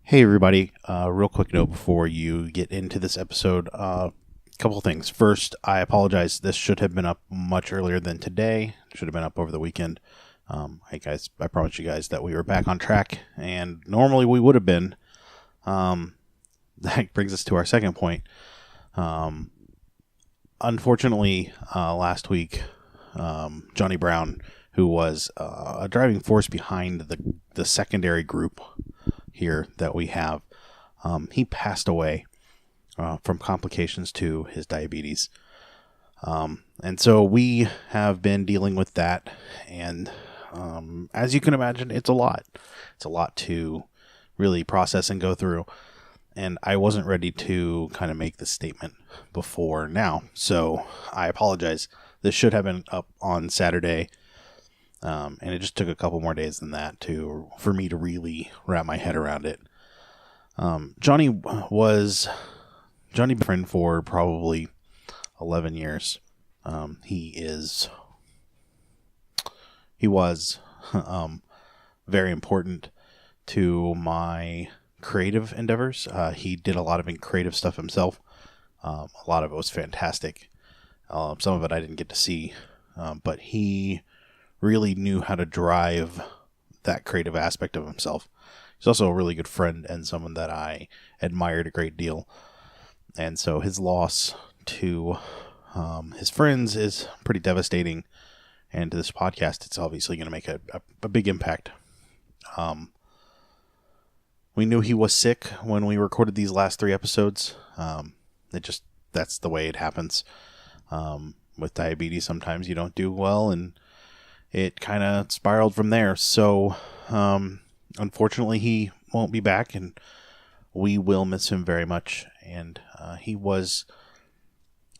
Hey everybody, real quick note before you get into this episode, couple of things. First, I apologize, this should have been up much earlier than today, should have been up over the weekend. Hey guys, I promised you guys that we were back on track, and normally we would have been. That brings us to our second point. Unfortunately, last week, Johnny Brown, who was a driving force behind the secondary group here that we have, he passed away from complications to his diabetes. And so we have been dealing with that, and as you can imagine, it's a lot. It's a lot to really process and go through, and I wasn't ready to kind of make this statement before now, so I apologize. This should have been up on Saturday, and it just took a couple more days than that for me to really wrap my head around it. Johnny was friend for probably 11 years. He was very important to my creative endeavors. He did a lot of creative stuff himself. A lot of it was fantastic. Some of it I didn't get to see, but he really knew how to drive that creative aspect of himself. He's also a really good friend and someone that I admired a great deal. And so his loss to his friends is pretty devastating. And to this podcast, it's obviously going to make a big impact. We knew he was sick when we recorded these last 3 episodes. That's the way it happens. With diabetes, sometimes you don't do well, and it kind of spiraled from there. So, unfortunately, he won't be back, and we will miss him very much. And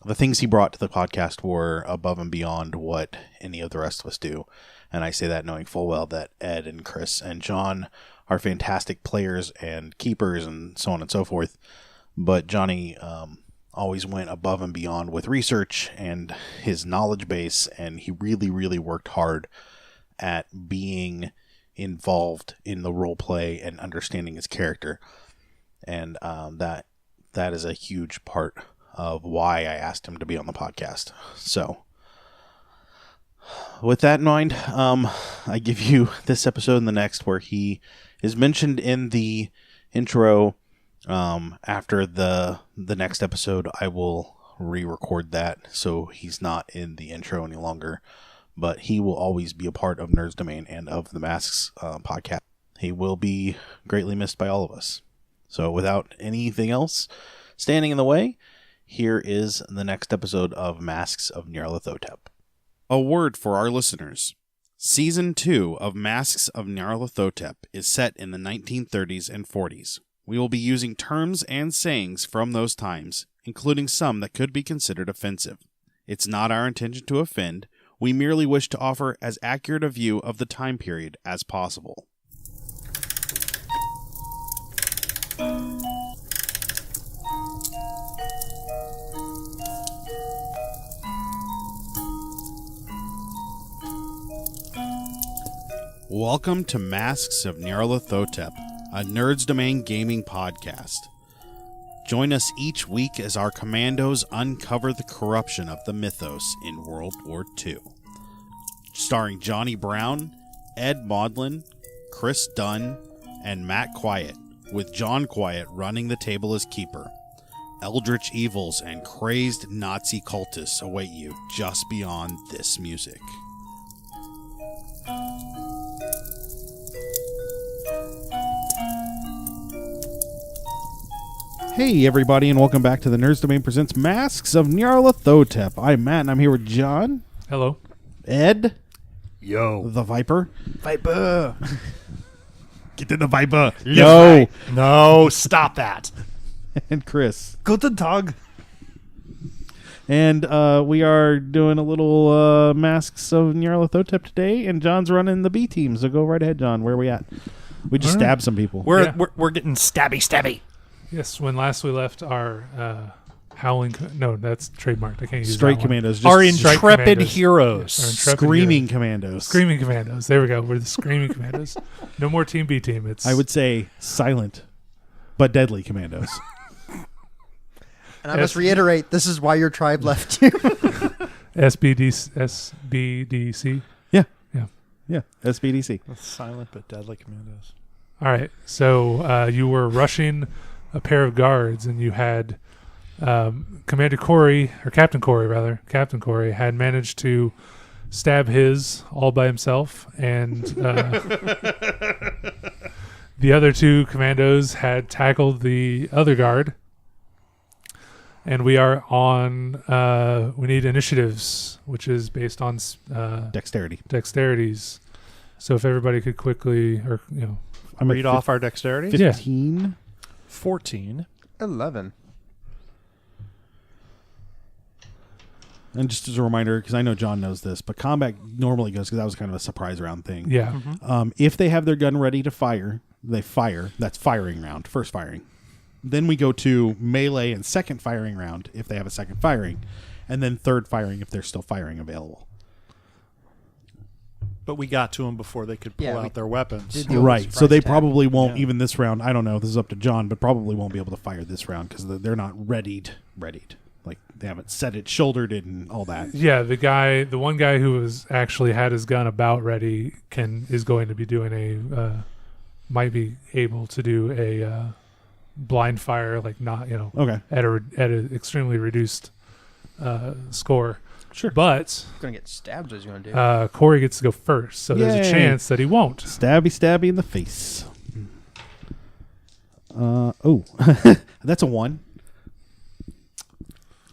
the things he brought to the podcast were above and beyond what any of the rest of us do. And I say that knowing full well that Ed and Chris and John are fantastic players and keepers and so on and so forth. But Johnny always went above and beyond with research and his knowledge base, and he really, really worked hard at being involved in the role play and understanding his character. And that is a huge part of why I asked him to be on the podcast. So, with that in mind, I give you this episode and the next where he is mentioned in the intro. After the next episode, I will re-record that, so he's not in the intro any longer, but he will always be a part of Nerds Domain and of the Masks podcast. He will be greatly missed by all of us. So without anything else standing in the way, here is the next episode of Masks of Nyarlathotep. A word for our listeners. Season 2 of Masks of Nyarlathotep is set in the 1930s and 40s. We will be using terms and sayings from those times, including some that could be considered offensive. It's not our intention to offend. We merely wish to offer as accurate a view of the time period as possible. Welcome to Masks of Nyarlathotep, a Nerds Domain gaming podcast. Join us each week as our commandos uncover the corruption of the mythos in World War II. Starring Johnny Brown, Ed Maudlin, Chris Dunn, and Matt Quiett, with John Quiett running the table as keeper. Eldritch evils and crazed Nazi cultists await you just beyond this music. Hey everybody, and welcome back to the Nerds Domain Presents Masks of Nyarlathotep. I'm Matt, and I'm here with John. Hello. Ed. Yo. The Viper. Viper. Get to the Viper. No. No, stop that. And Chris. Guten Tag. And we are doing a little Masks of Nyarlathotep today, and John's running the B team, so go right ahead, John. Where are we at? We just stabbed some people. We're getting stabby. Yes, when last we left our howling... No, that's trademarked. I can't use Straight that Commandos. Our Just intrepid Commandos. heroes. Our intrepid Screaming heroes. Commandos. Screaming Commandos. There we go. We're the Screaming Commandos. No more Team B team. It's I would say silent but deadly commandos. And I must reiterate, this is why your tribe left you. SBDC. Yeah, SBDC. That's silent but deadly commandos. All right. So you were rushing a pair of guards, and you had Commander Kauri, or Captain Kauri, rather. Captain Kauri had managed to stab his all by himself, and the other two commandos had tackled the other guard. And we are on, we need initiatives, which is based on dexterities. So if everybody could quickly, or, read off our dexterity. 15. Yeah. 14. 11. And just as a reminder, because I know John knows this, but combat normally goes, because that was kind of a surprise round thing. Yeah. Mm-hmm. If they have their gun ready to fire, they fire. That's firing round, first firing. Then we go to melee and second firing round if they have a second firing. And then third firing if they're still firing available. But we got to them before they could pull out their weapons. Right. So they probably won't, even this round, I don't know, this is up to John, but probably won't be able to fire this round because they're not readied. Like, they haven't set it, shouldered it, and all that. Yeah, the one guy who was actually had his gun about ready is going to be doing might be able to do a blind fire, like not, Okay. at a extremely reduced score. Sure. But Going to get stabbed as you want to do. Kauri gets to go first, so there's a Yay. chance that he won't. Stabby in the face. That's a 1.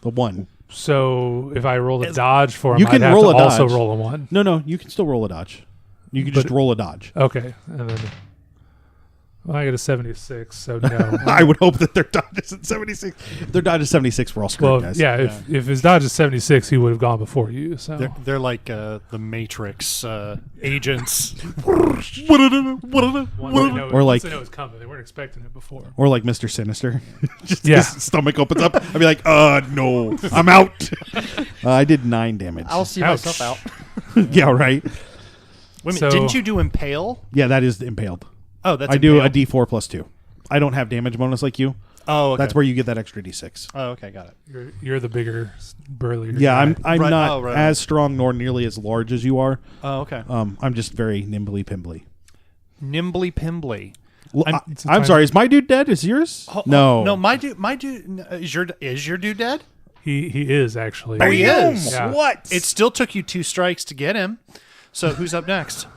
The 1. So if I roll a dodge for him, You can I'd have roll to a also dodge. roll a 1. No, you can still roll a dodge. You can just roll a dodge. Okay. And then I got a 76, so no. I would hope that their dodge is at 76. If their dodge is 76, we're all screwed, Well, guys. yeah, if his dodge is 76, he would have gone before you. So They're like the Matrix agents. Once they Or like- they know it's coming. They weren't expecting it before. Or like Mr. Sinister. Just Yeah. his stomach opens up. I'd be like, no, I'm out. I did 9 damage. I'll see Ouch. myself out. Yeah, right. Wait a minute, So- didn't you do impale? Yeah, that is impaled. Oh, that's I do a impale. D4 plus 2. I don't have damage bonus like you. Oh, okay. That's where you get that extra D6. Oh, okay, got it. You're the bigger, burlier. Yeah, guy. I'm Right. not Oh, right. as strong nor nearly as large as you are. Oh, okay. I'm just very nimbly pimbly. Nimbly pimbly. I'm sorry. Is my dude dead? Is yours? No. No, my dude. Is your dude dead? He is actually. Oh, he is. Yeah. What? It still took you 2 strikes to get him. So who's up next?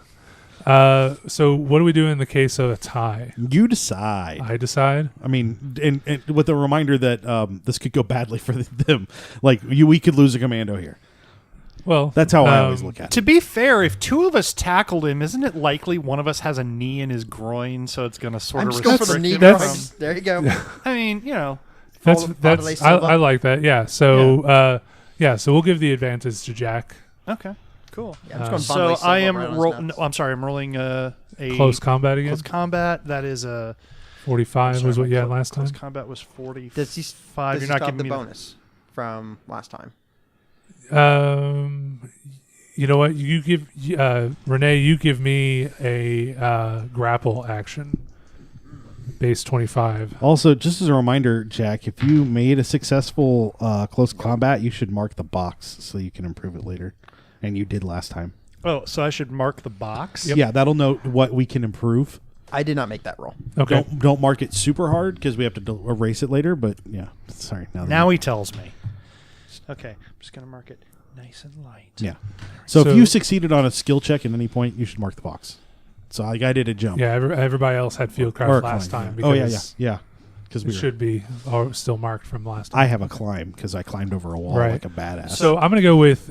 So what do we do in the case of a tie? You decide. I decide. I mean, and with a reminder that this could go badly for them. Like, we could lose a commando here. Well, That's how I always look at it. To be fair, if 2 of us tackled him, isn't it likely one of us has a knee in his groin, so it's going to sort I'm of just going for the restrict knee. him That's- from- There you go. I mean, That's Bodily I Silva. like that. Yeah. So so we'll give the advantage to Jack. okay, cool. Yeah, I'm just So going Bodily I Silva am right on his rolling. nuts. No, I'm sorry, I'm rolling a Close combat again. close combat. That is a 45 sorry, was what you had clo- last time. Close combat was 45. Does he You're does he not still have giving the me bonus from last time? You know what? You give Rene. You give me a grapple action. Base 25. Also, just as a reminder, Jack, if you made a successful close combat, you should mark the box so you can improve it later. And you did last time. Oh, so I should mark the box. Yeah, that'll note what we can improve. I did not make that roll. Okay. Don't mark it super hard because we have to erase it later. But yeah, sorry. Now he tells me. Okay, I'm just gonna mark it nice and light. Yeah. So So- if you succeeded on a skill check at any point, you should mark the box. So I did a jump. Yeah. Everybody else had field Or craft a last climb, time. yeah. Oh yeah, Because yeah. Because it should be still marked from last time. I have a climb because I climbed over a wall Right. like a badass. So I'm going to go with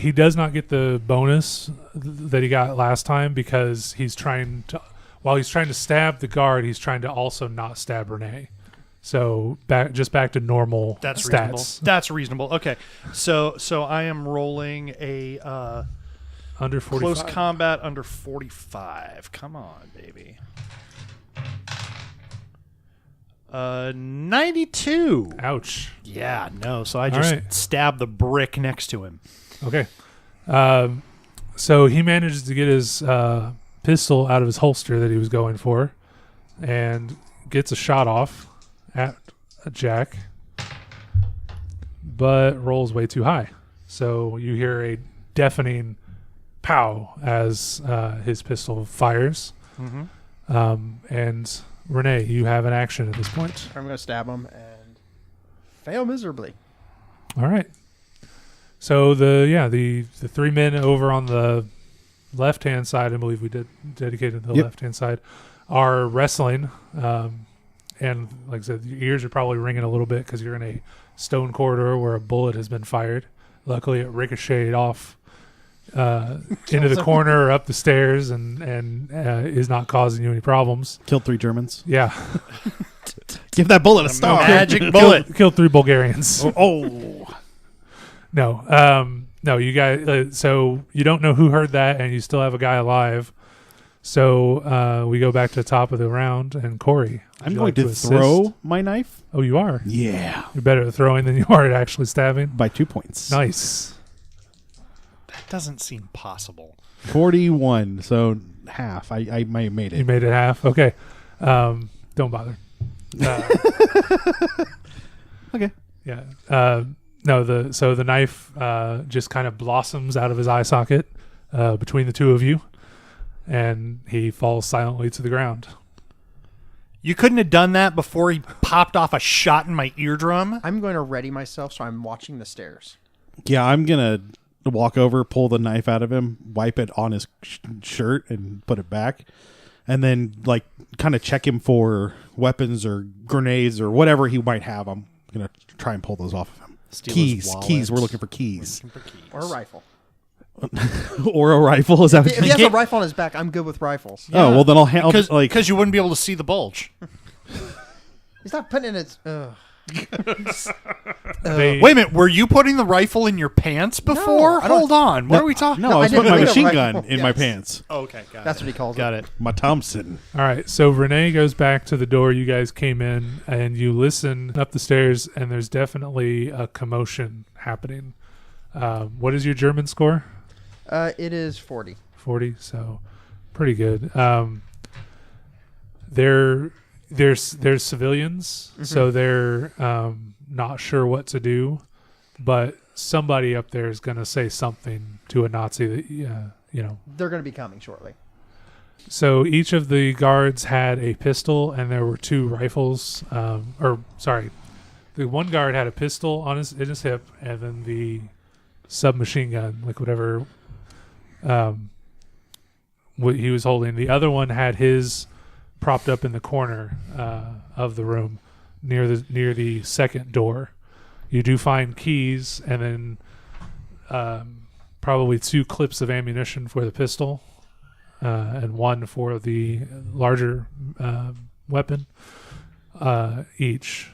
he does not get the bonus that he got last time because he's trying to, while he's trying to stab the guard, he's trying to also not stab Rene. So back to normal That's stats. reasonable. That's reasonable. Okay, so I am rolling a Under 45. close combat under 45. Come on, baby. 92. Ouch. Yeah, no. So I just right. stabbed the brick next to him. Okay. So he manages to get his pistol out of his holster that he was going for and gets a shot off at Jack, but rolls way too high. So you hear a deafening pow as his pistol fires. And Rene, you have an action at this point. I'm going to stab him and fail miserably. All right. So the 3 men over on the left-hand side, I believe we did dedicated to the left-hand side, are wrestling. And like I said, your ears are probably ringing a little bit because you're in a stone corridor where a bullet has been fired. Luckily, it ricocheted off into the corner or up the stairs and is not causing you any problems. Killed 3 Germans. Yeah. Give that bullet a star. Magic bullet. Killed 3 Bulgarians. Oh. No, you guys. So you don't know who heard that, and you still have a guy alive. So we go back to the top of the round, and Kauri. I'm going to throw my knife. Oh, you are? Yeah. You're better at throwing than you are at actually stabbing. By 2 points. Nice. That doesn't seem possible. 41, so half. I might have made it. You made it half? Okay. Don't bother. Okay. Yeah. No, so the knife just kind of blossoms out of his eye socket between the two of you, and he falls silently to the ground. You couldn't have done that before he popped off a shot in my eardrum? I'm going to ready myself, so I'm watching the stairs. Yeah, I'm going to walk over, pull the knife out of him, wipe it on his shirt, and put it back. And then, like, kind of check him for weapons or grenades or whatever he might have. I'm going to try and pull those off of him. Steal his Keys. wallet. We're looking for keys. Or a rifle. Or a rifle. Is that what If he has a rifle on his back, I'm good with rifles. Oh, well, then I'll because you wouldn't be able to see the bulge. He's not putting in its... They- Wait a minute, were you putting the rifle in your pants before? I don't- Hold on, what are we talking? No, I was I didn't putting my bring a machine rifle. gun in my pants. Oh, okay, got That's it. what he calls Got it. it. My Thompson. All right, so Rene goes back to the door you guys came in, and you listen up the stairs, and there's definitely a commotion happening. What is your German score? It is 40. 40, so pretty good. There's civilians, so they're not sure what to do, but somebody up there is going to say something to a Nazi that They're going to be coming shortly. So each of the guards had a pistol, and there were 2 rifles. The one guard had a pistol in his hip, and then the submachine gun, like whatever what he was holding. The other one had his propped up in the corner of the room near the second door. You do find keys, and then probably 2 clips of ammunition for the pistol. And 1 for the larger weapon each.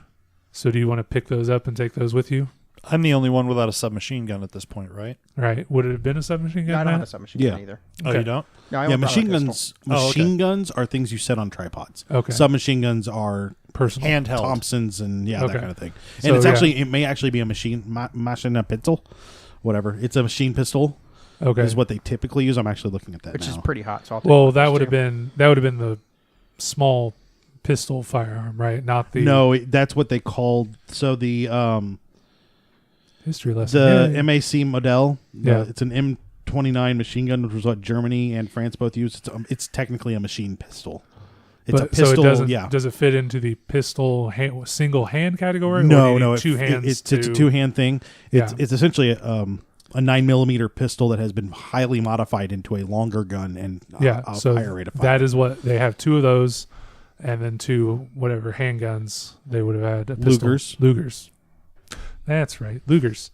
So do you want to pick those up and take those with you? I'm the only one without a submachine gun at this point, right? Right. Would it have been a submachine gun? No, I don't have a Matt? submachine gun either. Oh, Okay. you don't? No, I Yeah, only brought a machine pistol. guns. Oh, okay. Machine guns are things you set on tripods. Okay. Submachine guns are Personal. Handheld. Thompsons and that Okay. kind of thing. So, And yeah. it may actually be a machine pistol, whatever. It's a machine pistol. Okay. Is what they typically use. I'm actually looking at that Which now. is pretty hot. So I'll take Well, one of that those would have too. been the small pistol firearm, right? Not the that's what they called. So the history lesson. the Yeah. MAC model. Yeah. It's an M29 machine gun, which was what Germany and France both used. It's technically a machine pistol. It's a pistol. So it doesn't. Yeah. Does it fit into the pistol single hand category? No, or do you no. need 2 hands. It's a 2-hand thing. It's Yeah. it's essentially a 9mm pistol that has been highly modified into a longer gun and a so higher rate of fire. that is what they have. 2 of those, and then 2 whatever handguns they would have had. A pistol. Lugers. That's right, Lugers.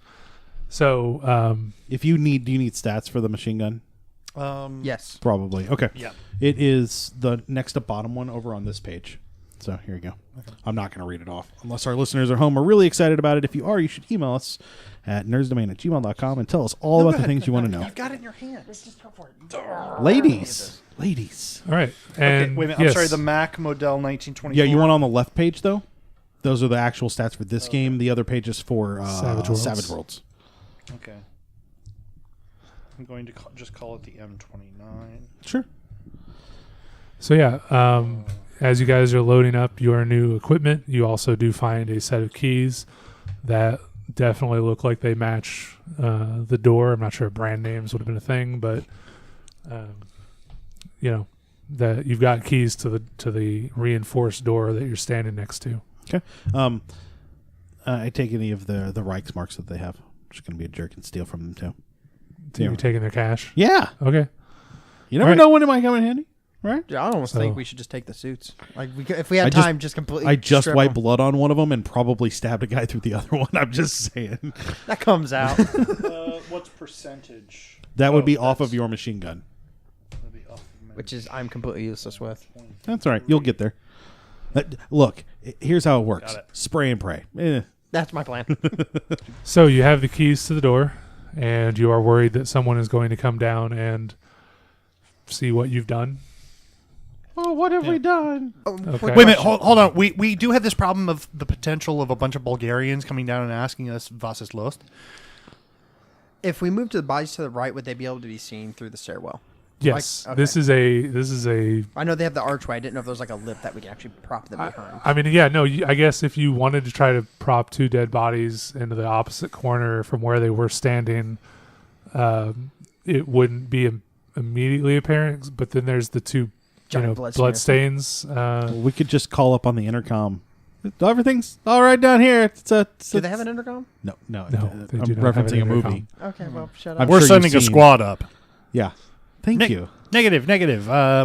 So If you need, do you need stats for the machine gun? Yes. Probably. Okay. Yeah. It is the next to bottom one over on this page. So here you go. Okay. I'm not going to read it off unless our listeners at home are really excited about it. If you are, you should email us at nerdsdomain@gmail.com and tell us all about the things you want to know. You've got it in your hand. Let's just go for it. Ladies. all right, and Okay, wait a minute. yes, I'm sorry, the Mac model 1924. Yeah, you want on the left page, though? Those are the actual stats for this game. The other page is for Savage Worlds. Okay. I'm going to just call it the M29. Sure. So yeah, as you guys are loading up your new equipment, you also do find a set of keys that definitely look like they match the door. I'm not sure if brand names would have been a thing, but that you've got keys to the reinforced door that you're standing next to. Okay. I take any of the Reichsmarks that they have. I'm just going to be a jerk and steal from them too. So you're taking their cash? Yeah. Okay. You never know when it might come in handy, right? Yeah, I almost think we should just take the suits. Like, if we had time, just completely. I just strip wiped them. blood on one of them and probably stabbed a guy through the other one. I'm just saying. That comes out. What's percentage? That would be off of your machine gun. Which is I'm completely useless with. That's all right. You'll get there. Look, here's how it works. Spray and pray. That's my plan. So you have the keys to the door, and you are worried that someone is going to come down and see what you've done. Oh, what have we done? Okay. Wait a minute, hold on. We do have this problem of the potential of a bunch of Bulgarians coming down and asking us was ist los? If we move to the bodies to the right, would they be able to be seen through the stairwell? Yes, Like, this is a. I know they have the archway. I didn't know if there was like a lip that we can actually prop them behind. I mean, yeah, no. I guess if you wanted to try to prop two dead bodies into the opposite corner from where they were standing, it wouldn't be immediately apparent. But then there's the two, Giant blood stains. We could just call up on the intercom. Everything's all right down here. Do they have an intercom? No. They I'm do not have an referencing a intercom. movie. Okay, well, shut I'm up. We're sure sending you've a seen- squad up. Yeah. Thank you. Negative.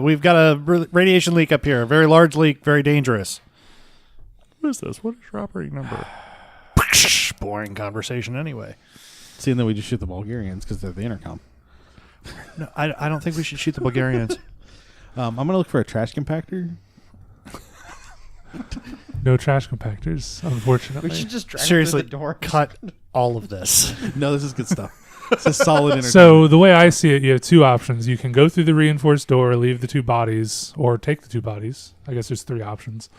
We've got a radiation leak up here. A very large leak. Very dangerous. What is this? What is your operating number? Boring conversation anyway. Seeing that we just shoot the Bulgarians because they're the intercom. No, I don't think we should shoot the Bulgarians. I'm going to look for a trash compactor. No trash compactors, unfortunately. We should just drag Seriously, them through the door. cut all of this. No, this is good stuff. It's a solid intercom. So the way I see it, you have two options. You can go through the reinforced door, leave the two bodies, or take the two bodies. I guess there's three options.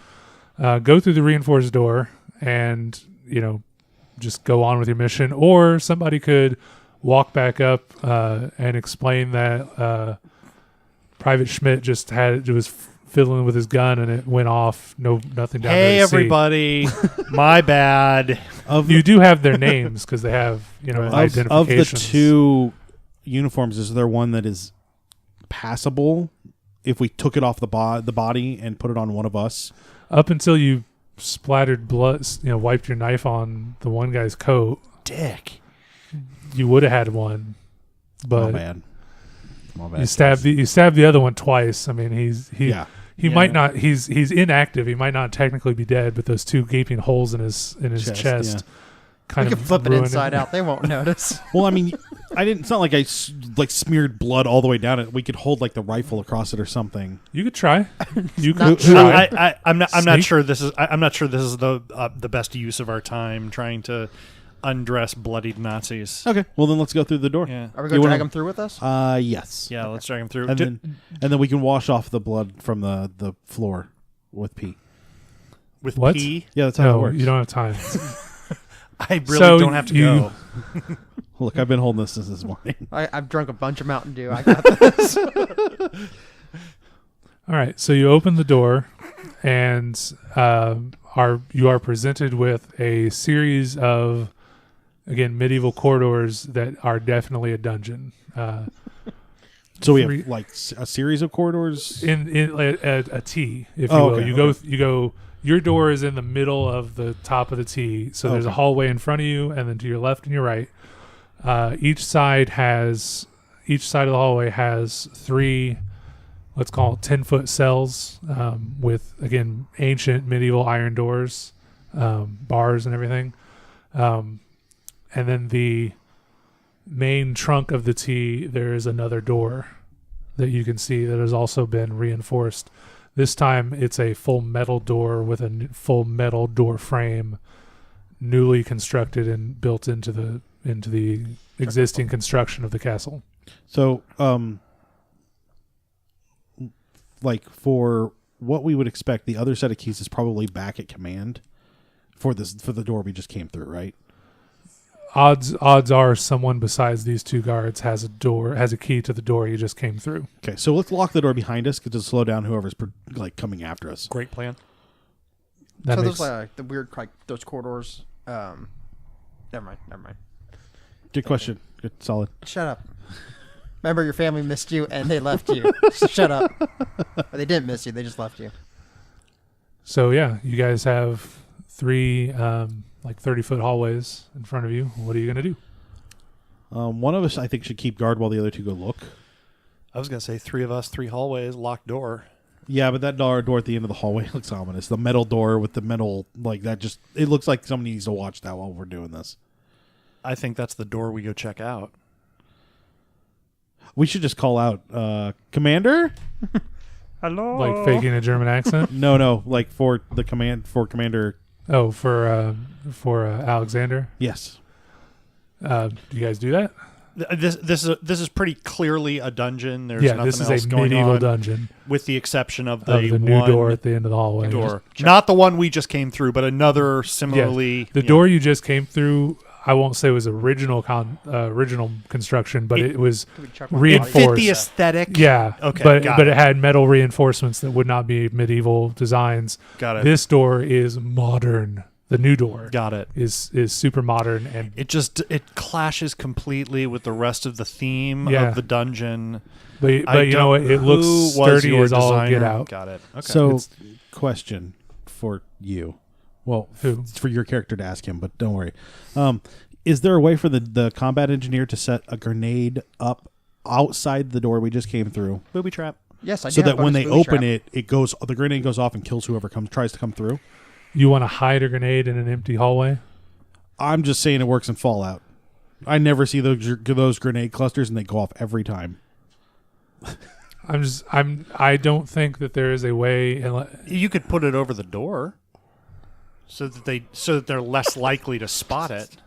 Go through the reinforced door and, just go on with your mission. Or somebody could walk back up and explain that Private Schmidt just was fiddling with his gun and it went off. Nothing down there Hey, to see. everybody. My bad. You do have their names because they have, identifications. Of the two uniforms, is there one that is passable if we took it off the body and put it on one of us? Up until you splattered blood, wiped your knife on the one guy's coat, Dick. you would have had one. But My bad. you stabbed the other one twice. I mean, he might not. He's inactive. He might not technically be dead, but those two gaping holes in his chest kind We of can flip it ruin inside out. They won't notice. Well, I mean, it's not like I smeared blood all the way down it. We could hold like the rifle across it or something. You could try. You Not could sure. try. I'm not Sneak? sure this is. I'm not sure this is the best use of our time trying to undress bloodied Nazis. Okay, well then let's go through the door. Yeah. Are we going to drag them through with us? Yes. Yeah. Let's drag him through. And then we can wash off the blood from the floor with pee. with What? pee. Yeah, that's how it No, works. you don't have time. I really So don't have to you- go. Look, I've been holding this since this morning. I've drunk a bunch of Mountain Dew. I got this. All right, so you open the door, and you are presented with a series of, again, medieval corridors that are definitely a dungeon. So we Three- have like a series of corridors. In a T, if you Oh, will. okay, You go. Your door is in the middle of the top of the T, so there's a Okay. hallway in front of you, and then to your left and your right. Each side of the hallway has three, let's call it 10-foot cells, with, again, ancient medieval iron doors, bars and everything. And then the main trunk of the T, there is another door that you can see that has also been reinforced. This time it's a full metal door with a full metal door frame, newly constructed and built into the existing construction of the castle. So, like for what we would expect, the other set of keys is probably back at command for the door we just came through, right? odds are someone besides these two guards has a key to the door you just came through. Okay, so let's lock the door behind us to slow down whoever's coming after us. Great plan. That so makes, those like the weird those corridors. Never mind. Good question. Good, solid. Shut up. Remember, your family missed you and they left you. So shut up. Or they didn't miss you. They just left you. So yeah, you guys have 3 like 30-foot hallways in front of you. What are you gonna do? One of us, I think, should keep guard while the other two go look. I was going to say 3 of us, 3 hallways, locked door. Yeah, but that door at the end of the hallway looks ominous. The metal door with the metal, like that, it looks like somebody needs to watch that while we're doing this. I think that's the door we go check out. We should just call out, Commander? Hello. Like faking a German accent? No, like for Commander. Oh, for Alexander. Yes. Do you guys do that? This is pretty clearly a dungeon. There's nothing this is else a going medieval on, dungeon with the exception of of the new one door at the end of the hallway. door. Not the one we just came through, but another similarly. The door you just came through, I won't say was original construction, but it was It reinforced. fit the aesthetic. Yeah. Okay, But got it it. had metal reinforcements that would not be medieval designs. Got it. This door is modern. The new door Got it. is super modern, and It clashes completely with the rest of the theme Yeah. of the dungeon. but you know what? It looks Who was sturdy your as all designer? get out. Got it. Okay. So, question for you. Well, Who? it's for your character to ask him, but don't worry. Is there a way for the combat engineer to set a grenade up outside the door we just came through, Booby trap. Yes, I do so have that when bonus they booby open trap. the grenade goes off and kills whoever tries to come through? You want to hide a grenade in an empty hallway? I'm just saying it works in Fallout. I never see those grenade clusters, and they go off every time. I don't think that there is a way. You could put it over the door, so that they're less likely to spot it.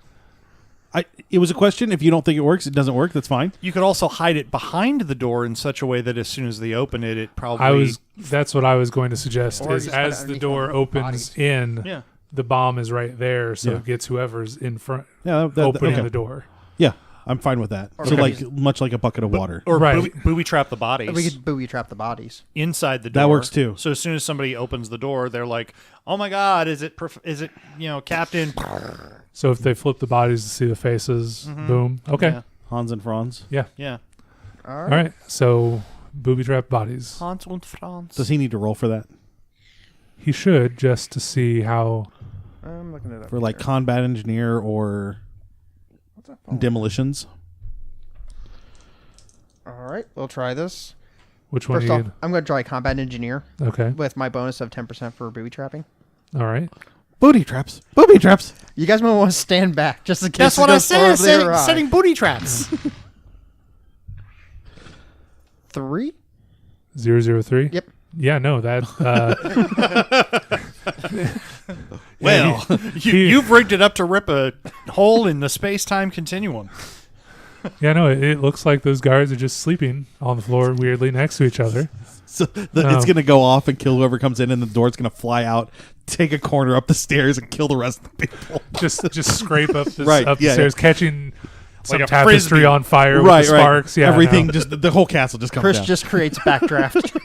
It was a question. If you don't think it works, it doesn't work. That's fine. You could also hide it behind the door in such a way that as soon as they open it, it probably. That's what I was going to suggest. Or Is just put it as the underneath door one of the opens bodies. in, Yeah. the bomb is right there, so Yeah. it gets whoever's in front Yeah, opening okay. the door. Yeah, I'm fine with that. Or So, maybe- much like a bucket of water. Or Right. booby trap the bodies. We could booby trap the bodies. Inside the door. That works too. So as soon as somebody opens the door, they're like, "Oh my God, is it Captain?" So if they flip the bodies to see the faces, boom. Okay. Yeah. Hans and Franz. Yeah. All All right. So booby trap bodies. Hans und Franz. Does he need to roll for that? He should, just to see how. I'm looking it up. For like here. combat engineer or What's that phone? demolitions? All right, we'll try this. Which one First you off, need? I'm going to try combat engineer Okay. with my bonus of 10% for booby trapping. All right. Booby traps. Booby traps. You guys might want to stand back just in case. That's it what I goes said. horribly awry. Setting booty traps. 3? 003? Yep. Yeah, no, that. Well, you've rigged it up to rip a hole in the space-time continuum. Yeah, no, it looks like those guards are just sleeping on the floor weirdly next to each other. So it's going to go off and kill whoever comes in, and the door's going to fly out, take a corner up the stairs, and kill the rest of the people. Just scrape up the, Right, up the yeah, stairs, catching some Like a tapestry frisbee. on fire with the sparks. Yeah, Everything, no. just the whole castle just comes Chris down. just creates backdraft.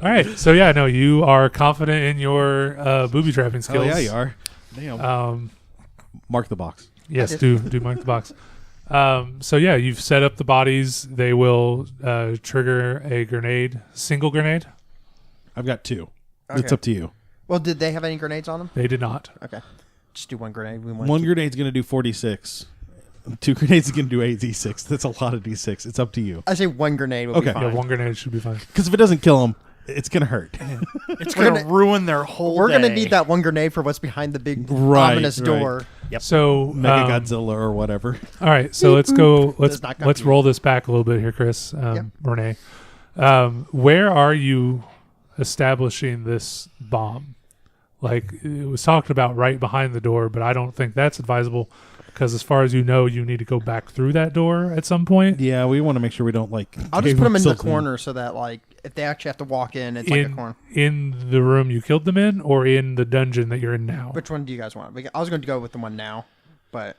All right, so yeah, no, you are confident in your booby trapping Oh, skills. yeah, you are. Damn. Mark the box. Yes, do mark the box. So yeah, you've set up the bodies. They will trigger a grenade, single grenade. I've got 2. Okay. It's up to you. Well, did they have any grenades on them? They did not. Okay. Just do one grenade. We want One to grenade's going to do 46. 2 grenades is going to do 8 d6. That's a lot of d6. It's up to you. I say one grenade will Okay. be fine. Yeah, one grenade should be fine. Because if it doesn't kill them, it's going to hurt. It's We're going to gonna- ruin their whole We're going to day. need that one grenade for what's behind the big Right, ominous right. door. Yep. So Mega Godzilla or whatever. All right, so let's go. Does not come Let's to you. roll this back a little bit here, Chris. Rene, where are you establishing this bomb? Like it was talked about right behind the door, but I don't think that's advisable because, as far as you know, you need to go back through that door at some point. Yeah, we want to make sure we don't like. I'll just put them in the ourselves corner so that like if they actually have to walk in, it's like a corner. In the room you killed them in, or in the dungeon that you're in now. Which one do you guys want? I was going to go with the one now. but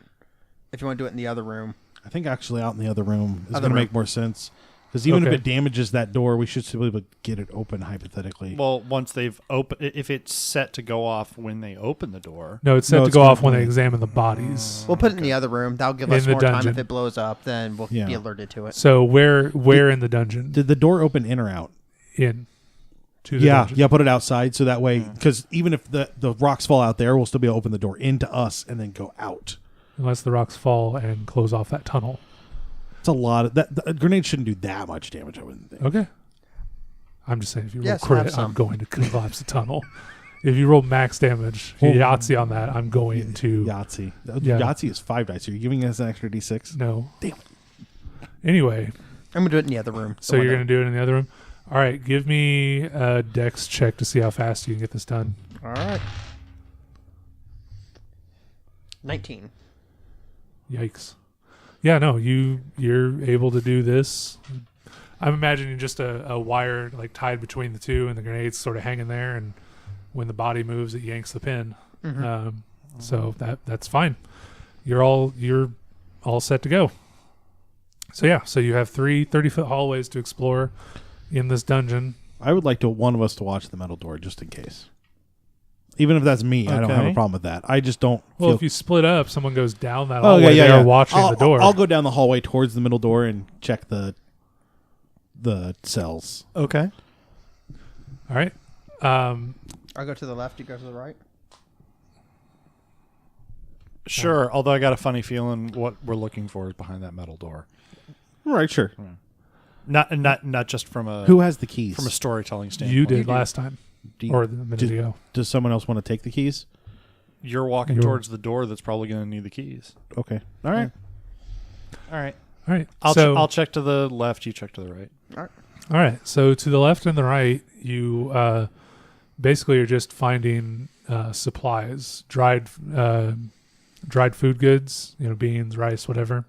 if you want to do it in the other room. I think actually out in the other room is Other going to room. make more sense. Because even if Okay. it damages that door, we should still be able to get it open, hypothetically. Well, once they've if it's set to go off when they open the door. No, it's set No, to it's go gonna off when they be- examine the bodies. We'll put it in the other room. That'll give In us the more time. dungeon. If it blows up, then we'll Yeah. be alerted to it. So where in the dungeon? Did the door open in or out? In to the Yeah, dungeon. yeah. Put it outside so that way, because even if the rocks fall out there, we'll still be able to open the door into us and then go out. Unless the rocks fall and close off that tunnel. It's a lot of that. The grenade shouldn't do that much damage, I wouldn't think. Okay. I'm just saying, if you roll Yes, have crit, some. I'm going to collapse the tunnel. If you roll max damage, Well, Yahtzee on that, I'm going to Yahtzee. Yeah. Yahtzee is 5 dice. Are you giving us an extra d6? no. Damn. Anyway, I'm gonna do it in the other room. so you're going to do it in the other room. All right, give me a dex check to see how fast you can get this done. All right. 19. Yikes. Yeah, no, you're able to do this. I'm imagining just a wire like tied between the two, and the grenade's sort of hanging there, and when the body moves, it yanks the pin. So that's fine. You're all set to go. So yeah, so you have 3 30-foot hallways to explore in this dungeon. I would like one of us to watch the metal door just in case. Even if that's me, I don't have a Okay. problem with that. I just don't. Well, feel... if you split up, someone goes down that Oh hallway. yeah. They're watching the door. I'll go down the hallway towards the middle door and check the cells. Okay. All right. I'll go to the left. You go to the right. Sure. Although I got a funny feeling what we're looking for is behind that metal door. All right, sure. Not just from a Who has the keys? from a storytelling standpoint. You did last time, Do you- or a minute ago. Does someone else want to take the keys? You're walking towards the door that's probably going to need the keys. Okay. All right. All right. All right. I'll check to the left. You check to the right. All right. So to the left and the right, you basically are just finding supplies, dried food goods, beans, rice, whatever.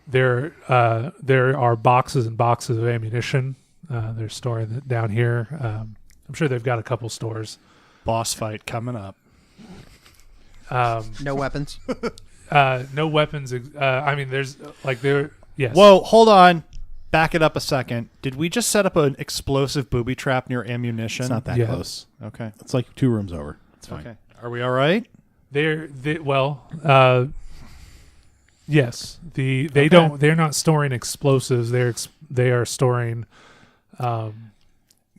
There are boxes and boxes of ammunition. They're storing it down here. I'm sure they've got a couple stores. Boss fight coming up. No weapons. No weapons. I mean, there's yes. Whoa, hold on. Back it up a second. Did we just set up an explosive booby trap near ammunition? It's not that Yeah. close. Okay. It's like 2 rooms over. It's fine. Okay. Are we all right? Yes. They're not storing explosives. They are storing.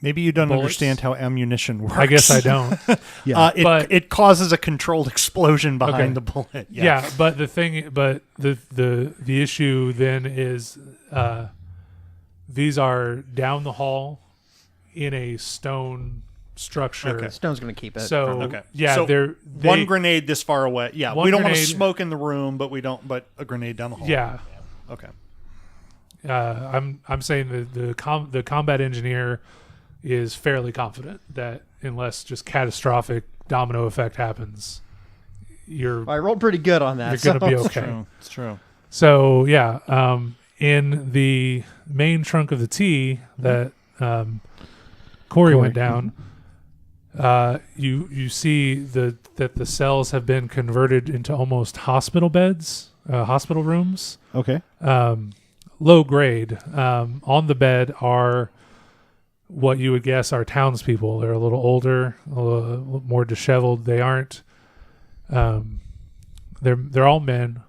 Maybe you don't Bullets? understand how ammunition works. I guess I don't. Yeah. It causes a controlled explosion behind Okay. the bullet. Yeah, but the issue then is these are down the hall in a stone structure. Okay. Stone's gonna keep it. So Okay. yeah, So they're one grenade this far away. Yeah, One we don't want to grenade- smoke in the room, but we don't. But a grenade down the hall. yeah. Okay. I'm saying the combat engineer is fairly confident that unless just catastrophic domino effect happens, you're I rolled pretty good on that. you're gonna be so- okay. True. It's true. So yeah, in the main trunk of the T that Kauri went down, you see that the cells have been converted into almost hospital beds, hospital rooms. Okay. Low grade. On the bed are what you would guess are townspeople. They're a little older, a little more disheveled. They aren't. They're all men.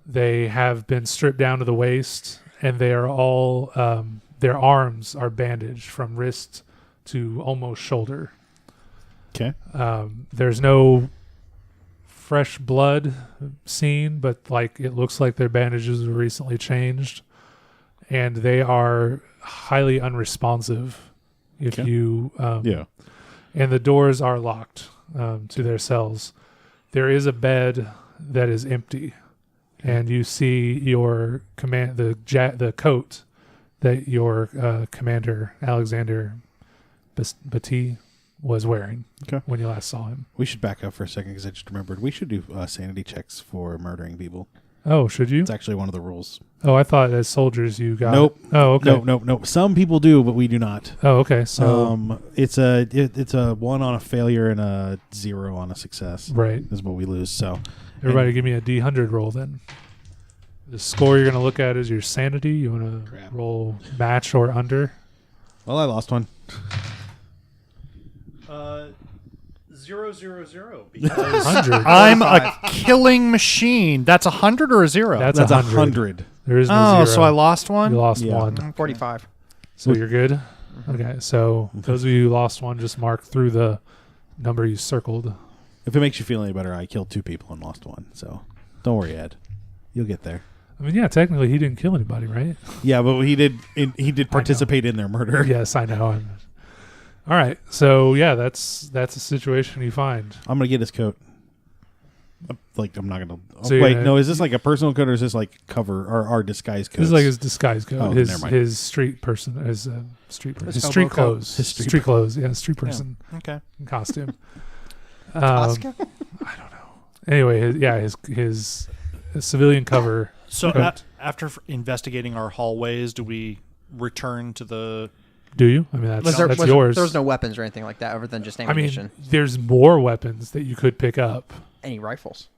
They have been stripped down to the waist, and they are all. Their arms are bandaged from wrist to almost shoulder. Okay. There's no fresh blood seen, but it looks like their bandages were recently changed, and they are highly unresponsive. If Okay. you Yeah. and the doors are locked to their cells. There is a bed that is empty, and you see your the coat that your commander Alexandre Baste was wearing Okay. when you last saw him. We should back up for a second because I just remembered we should do sanity checks for murdering people. Oh, should you? It's actually one of the rules. Oh, I thought as soldiers you got. Nope. Oh, okay. Nope. Some people do, but we do not. Oh, okay. So it's a 1 on a failure and a 0 on a success. right. Is what we lose. So Everybody, give me a D100 roll then. The score you're going to look at is your sanity. You want to roll match or under? Well, I lost one. 0, 0, 0. 100. I'm a killing machine. That's 100 or a 0? That's That's 100. There is no 0. so I lost one? You lost Yeah. 1. 45. So you're good? Okay. So those of you who lost 1, just mark through the number you circled. If it makes you feel any better, I killed 2 people and lost 1. So don't worry, Ed. You'll get there. I mean, yeah, technically he didn't kill anybody, right? Yeah, but he did participate in their murder. Yes, I know. All right. So, yeah, that's a situation you find. I'm going to get his coat. I'm not going to... So wait, you're no, is this like a personal coat or is this like cover or our disguise coat? This is like his disguise code. Oh, his never mind. his street person. His street person. His hobo street coat. clothes. His street street clothes. Yeah, street person Okay. costume. Oscar? I don't know. Anyway, his civilian cover. So Coat. after investigating our hallways, do we return to the... Do you? I mean, that's yours. There was no weapons or anything like that other than just I ammunition. mean, there's more weapons that you could pick up. Any rifles?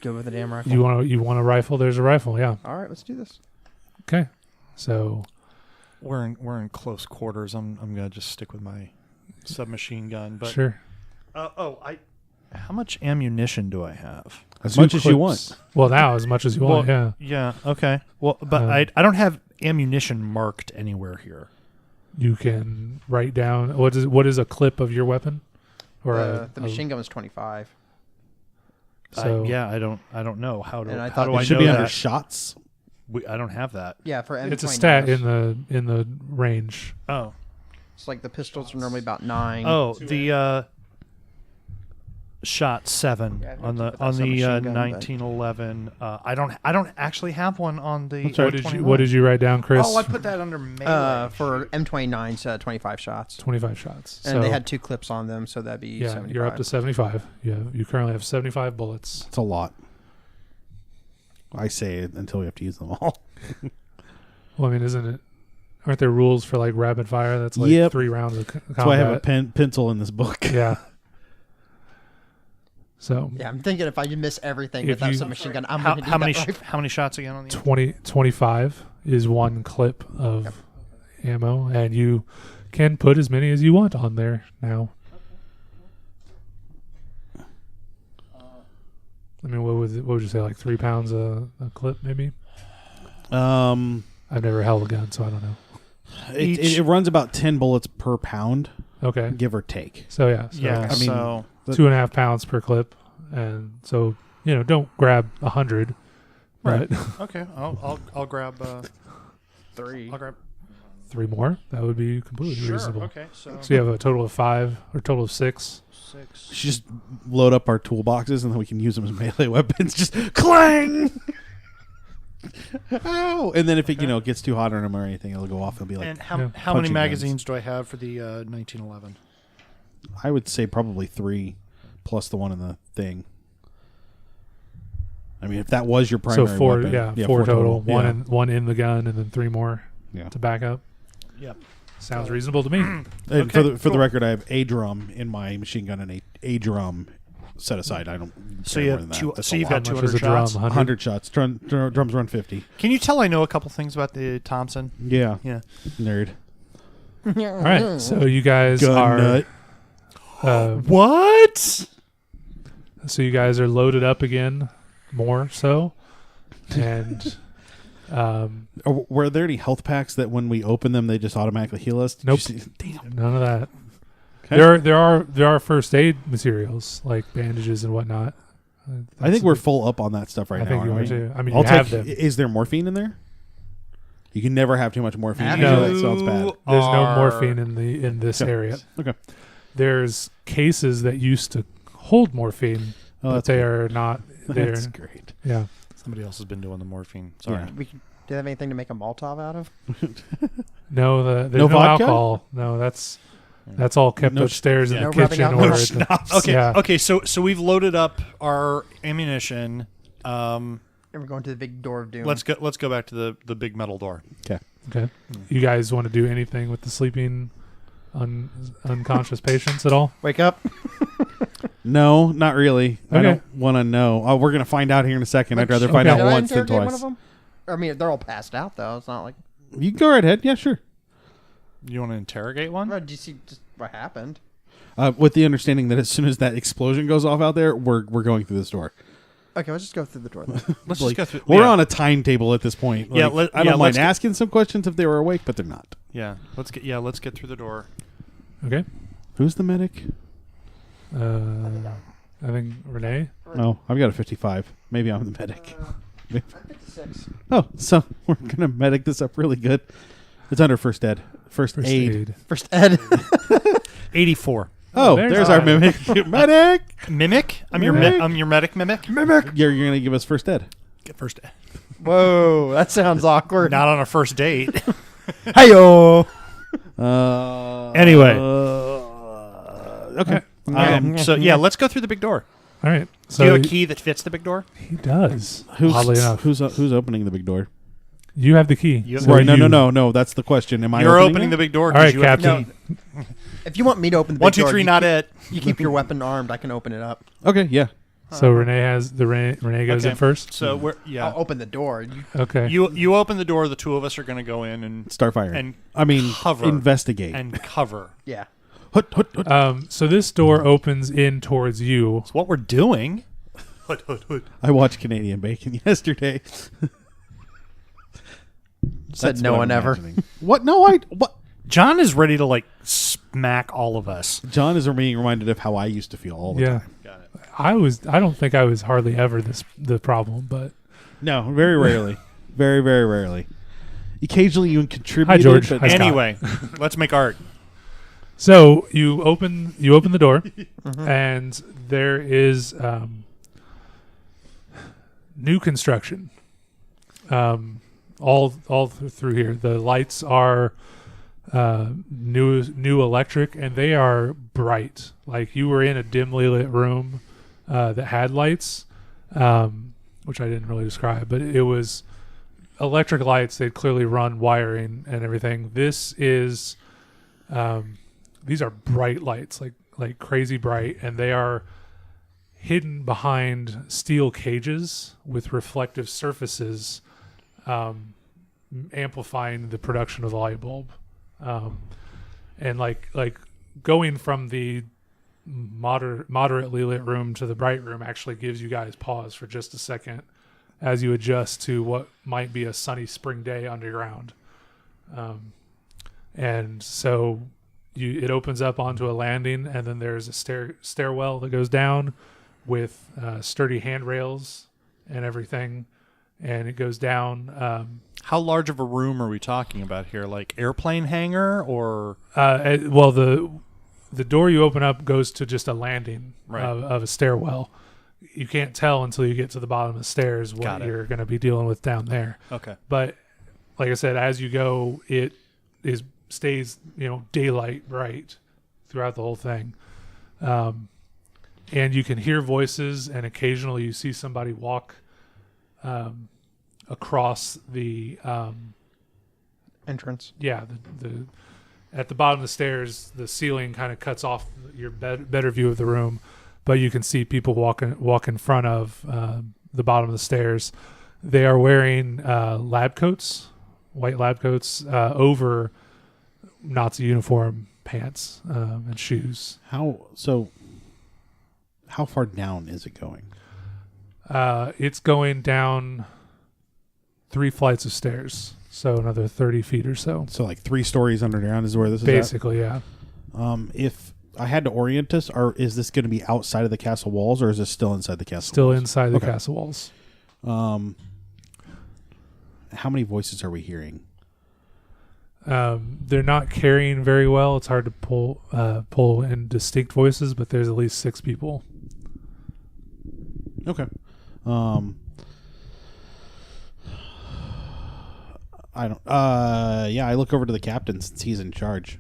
Go with the damn rifle. You want a rifle? There's a rifle. Yeah. All right, let's do this. Okay. So We're in close quarters. I'm gonna just stick with my submachine gun. But sure. how much ammunition do I have? As 2 much as you clips. want. Well, now as much as you want. Yeah. Yeah. Okay. Well, but I don't have ammunition marked anywhere here. You can write down what is a clip of your weapon, or The machine gun was 25. So I don't know how to. And I How thought do it I Should know be that? under shots. I don't have that. Yeah, for M29. it's a stat in the range. Oh. It's like the pistols are normally about 9. Oh, the shot 7 Yeah, on the but that's a machine gun, but- 1911. I don't actually have one on the. What did you write down, Chris? Oh, I put that under melee. For M29's 25 shots. 25 shots. And So, they had 2 clips on them, so that'd be yeah, 75. you're up to 75. You currently have 75 bullets. It's a lot. I say it until we have to use them all. Well, I mean, isn't it? Aren't there rules for like rapid fire? That's like Yep. 3 rounds of combat. That's why I have a pencil in this book. Yeah. So Yeah, I'm thinking if I miss everything If with that you- submachine gun, I'm how, going to how need many that rifle. how many shots again on the? 25 is 1 clip of ammo, and you can put as many as you want on there now. I mean, what would you say, like 3 pounds a clip, maybe? I've never held a gun, so I don't know. It runs about 10 bullets per pound, Okay, give or take. so yeah, so Yeah. I mean, so 2.5 pounds per clip, and so don't grab 100. Right. But okay, I'll grab 3. I'll grab 3 more, that would be completely reasonable. Okay, so So you have a total of 5 or total of 6. 6. We should just load up our toolboxes and then we can use them as melee weapons. Just clang! Ow! And then if it gets too hot on them or anything, it'll go off. It'll be like, And how Yeah. how many punching magazines do I have for the 1911? I would say probably 3 plus the one in the thing. I mean, if that was your primary So 4, weapon. 4 total. Yeah. One in the gun, and then 3 more Yeah. to back up. Yep. Sounds reasonable to me. And Okay, for the cool. record, I have a drum in my machine gun and a drum set aside. I don't. So care you more have than two. that. That's So a you've lot. got How much is 200 a drum? shots. 100? 100 shots. Drums run 50. Can you tell I know a couple things about the Thompson? Yeah. Yeah. Nerd. All right, so you guys Gun are nut. What? so you guys are loaded up again, more so, and Were there any health packs that when we open them they just automatically heal us? Did Nope. you see- Damn. none of that. Okay. There are first aid materials like bandages and whatnot. I think we're full up on that stuff right I now. think you are aren't we? too. I mean, I'll you have take. them. Is there morphine in there? You can never have too much morphine. No. That sounds bad. There's no Are- morphine in this Okay. area. Okay. There's cases that used to hold morphine, Oh, but that's they good. are not there. That's great. Yeah. Somebody else has been doing the morphine. Sorry. Yeah. Do they have anything to make a Molotov out of? No, there's No no vodka? alcohol. No, that's all kept No upstairs in yeah. the No rubbing kitchen alcohol? or No at the- Okay. Yeah. Okay. So we've loaded up our ammunition. And we're going to the big door of doom. Let's go back to the big metal door. Okay. You guys want to do anything with the sleeping unconscious patients at all? Wake up. No, not really. I Okay. don't want to know. Oh, we're gonna find out here in a second. I'd rather find out Did I once than interrogate twice. one of them? I mean, they're all passed out though. It's not like. You can go right ahead. Yeah, sure. You want to interrogate one? Well, do you see just what happened? With the understanding that as soon as that explosion goes off out there, we're going through this door. Okay, let's just go through the door then. Let's Like, just go through. we're on a timetable at this point. Yeah, Like, I don't mind let's get- asking some questions if they were awake, but they're not. Yeah, let's get through the door. Okay. Who's the medic? I think Rene. Oh, I've got a 55. Maybe I'm the medic. I'm 56. Oh, so we're gonna medic this up really good. It's under first aid. First aid. First ed. 84. Oh, there's there's our- our mimic. Medic. Mimic? I'm your medic mimic. You're gonna give us first aid. Get first aid. Whoa, that sounds awkward. Not on a first date. Hey-yo. Anyway. Okay. So yeah, let's go through the big door. All right. Do So you have a key that fits the big door? he does. Oddly enough, Who's opening the big door? you have the key. You- So Right. you- No. That's the question. Am I? You're opening the big door. All right, you have the Captain. key. If you want me to open the big 1, 2, door, 3, you not keep, it. You keep your weapon armed. I can open it up. Okay. Yeah. So Rene has the Rene goes Okay. in first. So we're I'll open the door. You, Okay. You open the door. The two of us are going to go in and Start firing. And I mean, cover. investigate. and cover. yeah. Hut, hut, hut. So this door opens in towards you. It's what we're doing. Hood, hood, hood. I watched Canadian Bacon yesterday. Said That's no what one I'm ever. imagining. What? No, what? John is ready to like smack all of us. John is being reminded of how I used to feel all the Yeah. time. Got it. I don't think I was hardly ever the problem, but No, very rarely. Very, very rarely. Occasionally you contribute. Hi, George. But Hi, Scott. Anyway, let's make art. so you open the door, and there is new construction. All through here, the lights are new electric, and they are bright. Like you were in a dimly lit room that had lights, which I didn't really describe, but it was electric lights. They'd clearly run wiring and everything. This is these are bright lights, like crazy bright, and they are hidden behind steel cages with reflective surfaces, amplifying the production of the light bulb. And like going from the moderately lit room to the bright room actually gives you guys pause for just a second as you adjust to what might be a sunny spring day underground. And so it opens up onto a landing, and then there's a stairwell that goes down with sturdy handrails and everything, and it goes down. How large of a room are we talking about here? Like airplane hangar or? Well, the door you open up goes to just a landing Right. of a stairwell. You can't tell until you get to the bottom of the stairs what Got it. you're going to be dealing with down there. Okay. But like I said, as you go, it stays daylight bright throughout the whole thing, and you can hear voices, and occasionally you see somebody walk across the Entrance. the at the bottom of the stairs. The ceiling kind of cuts off your better view of the room, but you can see people walk in front of the bottom of the stairs. They are wearing lab coats, white lab coats, over Nazi uniform pants and shoes. How far down is it going? It's going down 3 flights of stairs, so another 30 feet or so. So like 3 stories underground is where this is Basically, yeah. at? If I had to orient us, is this going to be outside of the castle walls, or is this still inside the castle Still walls? inside the Okay. castle walls. How many voices are we hearing? They're not carrying very well. It's hard to pull in distinct voices, but there's at least 6 people. Okay. I don't. Yeah, I look over to the captain since he's in charge.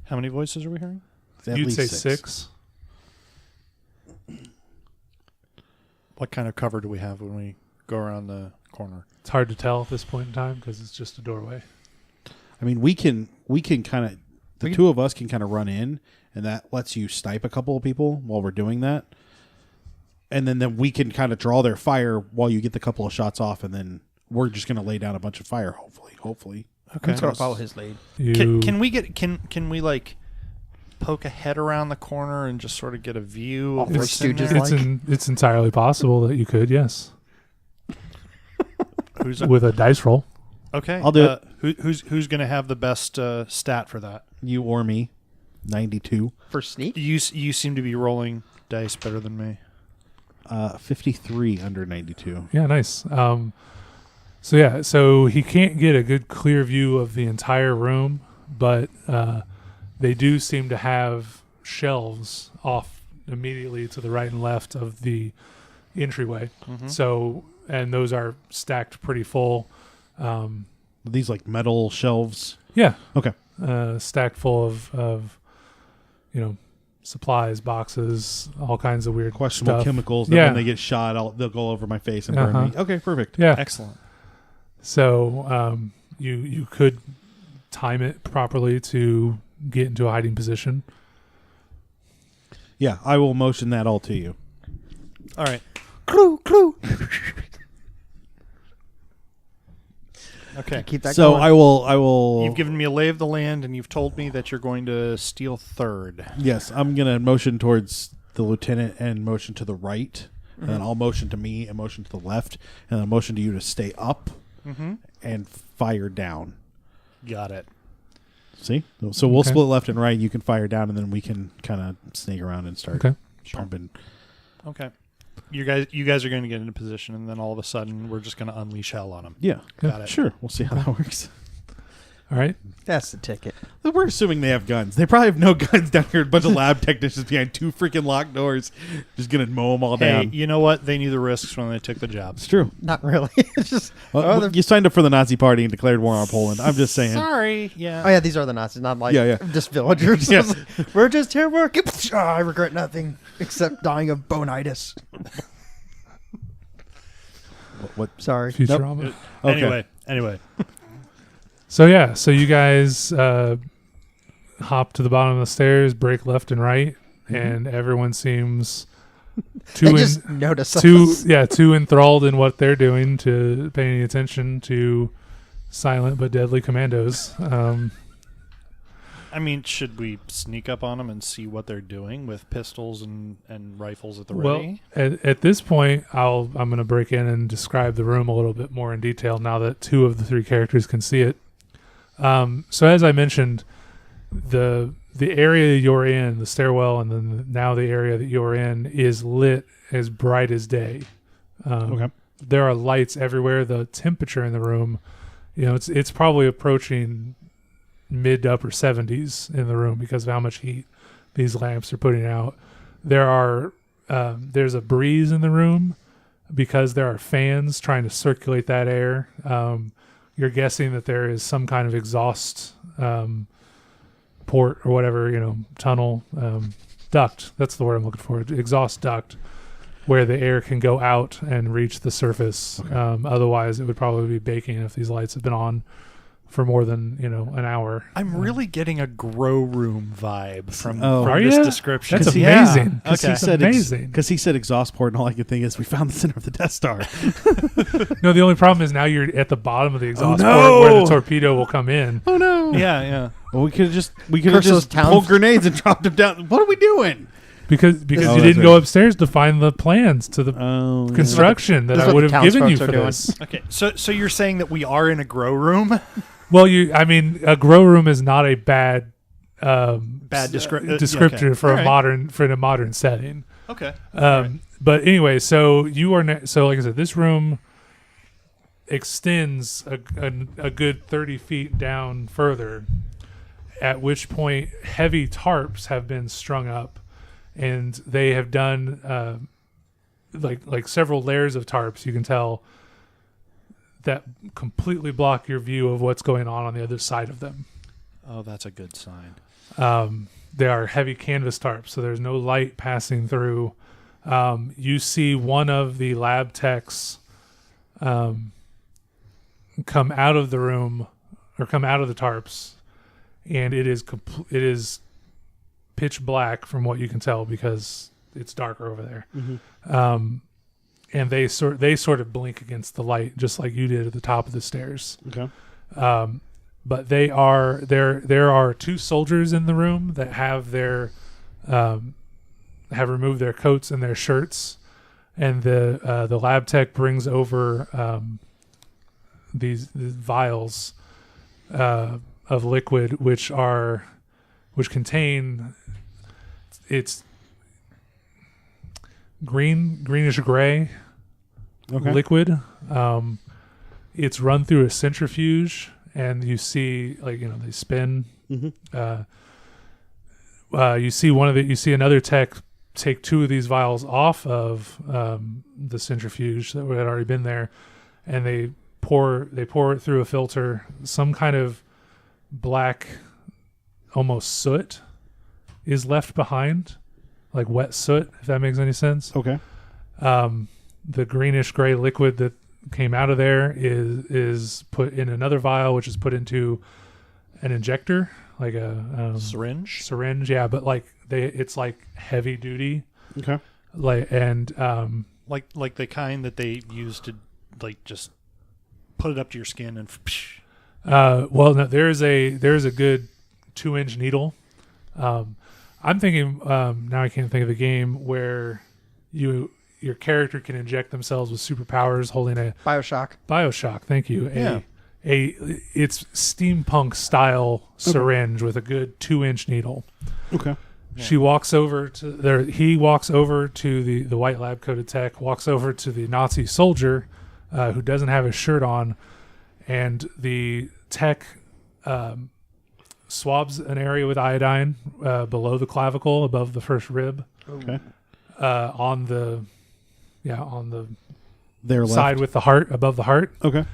How many voices are we hearing? At You'd least say 6. 6. What kind of cover do we have when we go around the corner? It's hard to tell at this point in time because it's just a doorway. I mean, we can kind of, the two of us can kind of run in, and that lets you snipe a couple of people while we're doing that. And then we can kind of draw their fire while you get the couple of shots off, and then we're just going to lay down a bunch of fire, hopefully. Okay. I'm going to follow his lead. Can we like poke a head around the corner and just sort of get a view of what's in there? It's entirely possible that you could, yes. Who's with a dice roll. Okay. I'll do it. Who's going to have the best stat for that? You or me. 92. For sneak? You seem to be rolling dice better than me. 53 under 92. Yeah, nice. So he can't get a good clear view of the entire room, but they do seem to have shelves off immediately to the right and left of the entryway. Mm-hmm. So, and those are stacked pretty full. These like metal shelves? Yeah. Okay. Stacked full of supplies, boxes, all kinds of weird questionable stuff. chemicals that when they get shot, they'll go over my face and burn me. Okay, perfect. Yeah. Excellent. So you could time it properly to get into a hiding position. Yeah, I will motion that all to you. All right. Clue. Okay. Keep that so going. I will. You've given me a lay of the land, and you've told me that you're going to steal third. Yes, I'm going to motion towards the lieutenant and motion to the right. And then I'll motion to me and motion to the left. And then motion to you to stay up and fire down. Got it. See? So we'll split left and right. You can fire down, and then we can kind of sneak around and start pumping. Okay. You guys are going to get into position, and then all of a sudden, we're just going to unleash hell on them. Yeah. Got it. Sure. We'll see how that works. All right. That's the ticket. We're assuming they have guns. They probably have no guns down here. A bunch of lab technicians behind two freaking locked doors. Just going to mow them all down. Hey, you know what? They knew the risks when they took the job. It's true. Not really. It's just you signed up for the Nazi party and declared war on Poland. I'm just saying. Sorry. Yeah. Oh yeah, these are the Nazis, not like just villagers. Yes. We're just here working. Oh, I regret nothing except dying of bonitis. What? Sorry. Futurama. Okay. Anyway. So you guys hop to the bottom of the stairs, break left and right, and everyone seems too enthralled in what they're doing to pay any attention to silent but deadly commandos. I mean, should we sneak up on them and see what they're doing with pistols and rifles at the ready? Well, at this point, I'm going to break in and describe the room a little bit more in detail now that two of the three characters can see it. So as I mentioned, the area you're in, the stairwell, and then now the area that you're in is lit as bright as day. There are lights everywhere. The temperature in the room, it's probably approaching mid to upper 70s in the room because of how much heat these lamps are putting out. There's a breeze in the room because there are fans trying to circulate that air. You're guessing that there is some kind of exhaust port or whatever, tunnel, duct. That's the word I'm looking for. Exhaust duct where the air can go out and reach the surface. Otherwise, it would probably be baking if these lights have been on for more than an hour. I'm really getting a grow room vibe from this description. That's amazing. Because he said amazing. Because he said exhaust port, and all I could think is we found the center of the Death Star. No, the only problem is now you're at the bottom of the exhaust port where the torpedo will come in. Oh no! Yeah. Well, we could have just pulled grenades and dropped them down. What are we doing? Because you didn't go upstairs to find the plans to the construction that I would have given you for this. Okay, so you're saying that we are in a grow room? Well, a grow room is not a bad descriptor for a modern setting. Okay. But anyway, so you are so like I said, this room extends a good 30 feet down further. At which point, heavy tarps have been strung up, and they have done like several layers of tarps. You can tell that completely block your view of what's going on the other side of them. Oh, that's a good sign. They are heavy canvas tarps, so there's no light passing through You see one of the lab techs come out of the room, or come out of the tarps, and it is pitch black from what you can tell because it's darker over there. And they sort of blink against the light just like you did at the top of the stairs. Okay. But there are two soldiers in the room that have removed their coats and their shirts, and the lab tech brings over these vials of liquid which contain it's greenish gray liquid. It's run through a centrifuge, and you see they spin. You see another tech take two of these vials off of the centrifuge that had already been there, and they pour it through a filter. Some kind of black, almost soot is left behind, like wet soot, if that makes any sense. Okay. The greenish gray liquid that came out of there is put in another vial, which is put into an injector, like a syringe. Yeah, but it's like heavy duty. Okay. Like the kind that they use to just put it up to your skin and. Well, no, there's a good 2-inch needle. I'm thinking now I can't think of a game where your character can inject themselves with superpowers holding a Bioshock. Thank you. It's steampunk style syringe with a good 2-inch needle. Okay. Yeah. He walks over to the white lab coated tech, walks over to the Nazi soldier who doesn't have his shirt on, and the tech swabs an area with iodine below the clavicle, above the first rib. Okay. On the Their side left. with the heart, above the heart. Okay.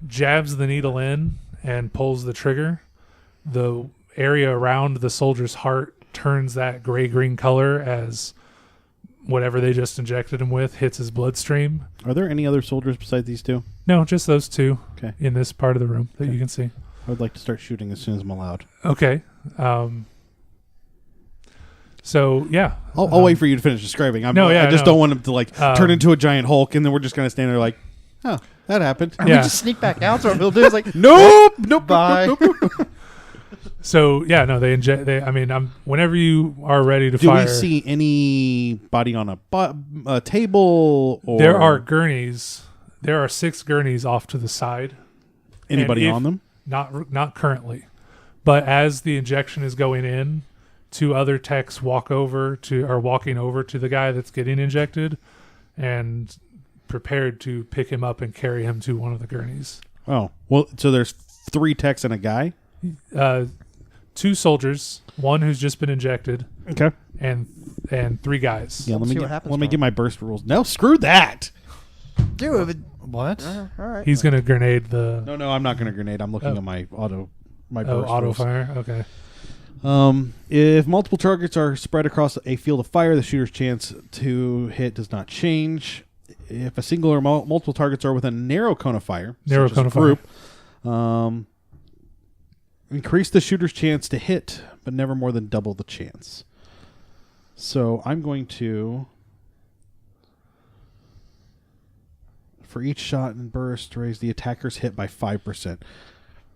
Jabs the needle in and pulls the trigger. The area around the soldier's heart turns that gray-green color as whatever they just injected him with hits his bloodstream. Are there any other soldiers besides these two? No, just those two. Okay. In this part of the room that you can see. I would like to start shooting as soon as I'm allowed. Okay. So yeah, I'll wait for you to finish describing. I just don't want him to turn into a giant Hulk, and then we're just gonna stand there like, oh, that happened. We just sneak back out, so what we'll do is nope, bye. Nope. So yeah, no, they inject. Whenever you are ready to fire. Do we see anybody on a table? Or there are gurneys. There are 6 gurneys off to the side. Anybody on them? Not currently, but as the injection is going in, 2 other techs are walking over to the guy that's getting injected, and prepared to pick him up and carry him to one of the gurneys. Oh well, so there's 3 techs and a guy. 2 soldiers, one who's just been injected. Okay. And 3 guys. Yeah, let me get my burst rules. No, screw that. Dude, what? All right. He's gonna grenade the. No, I'm not gonna grenade. I'm looking at my burst auto rules. fire. Okay. If multiple targets are spread across a field of fire, the shooter's chance to hit does not change. If a single or multiple targets are within a narrow cone of fire, such as a group, increase the shooter's chance to hit, but never more than double the chance. So I'm going to, for each shot and burst, raise the attacker's hit by 5%.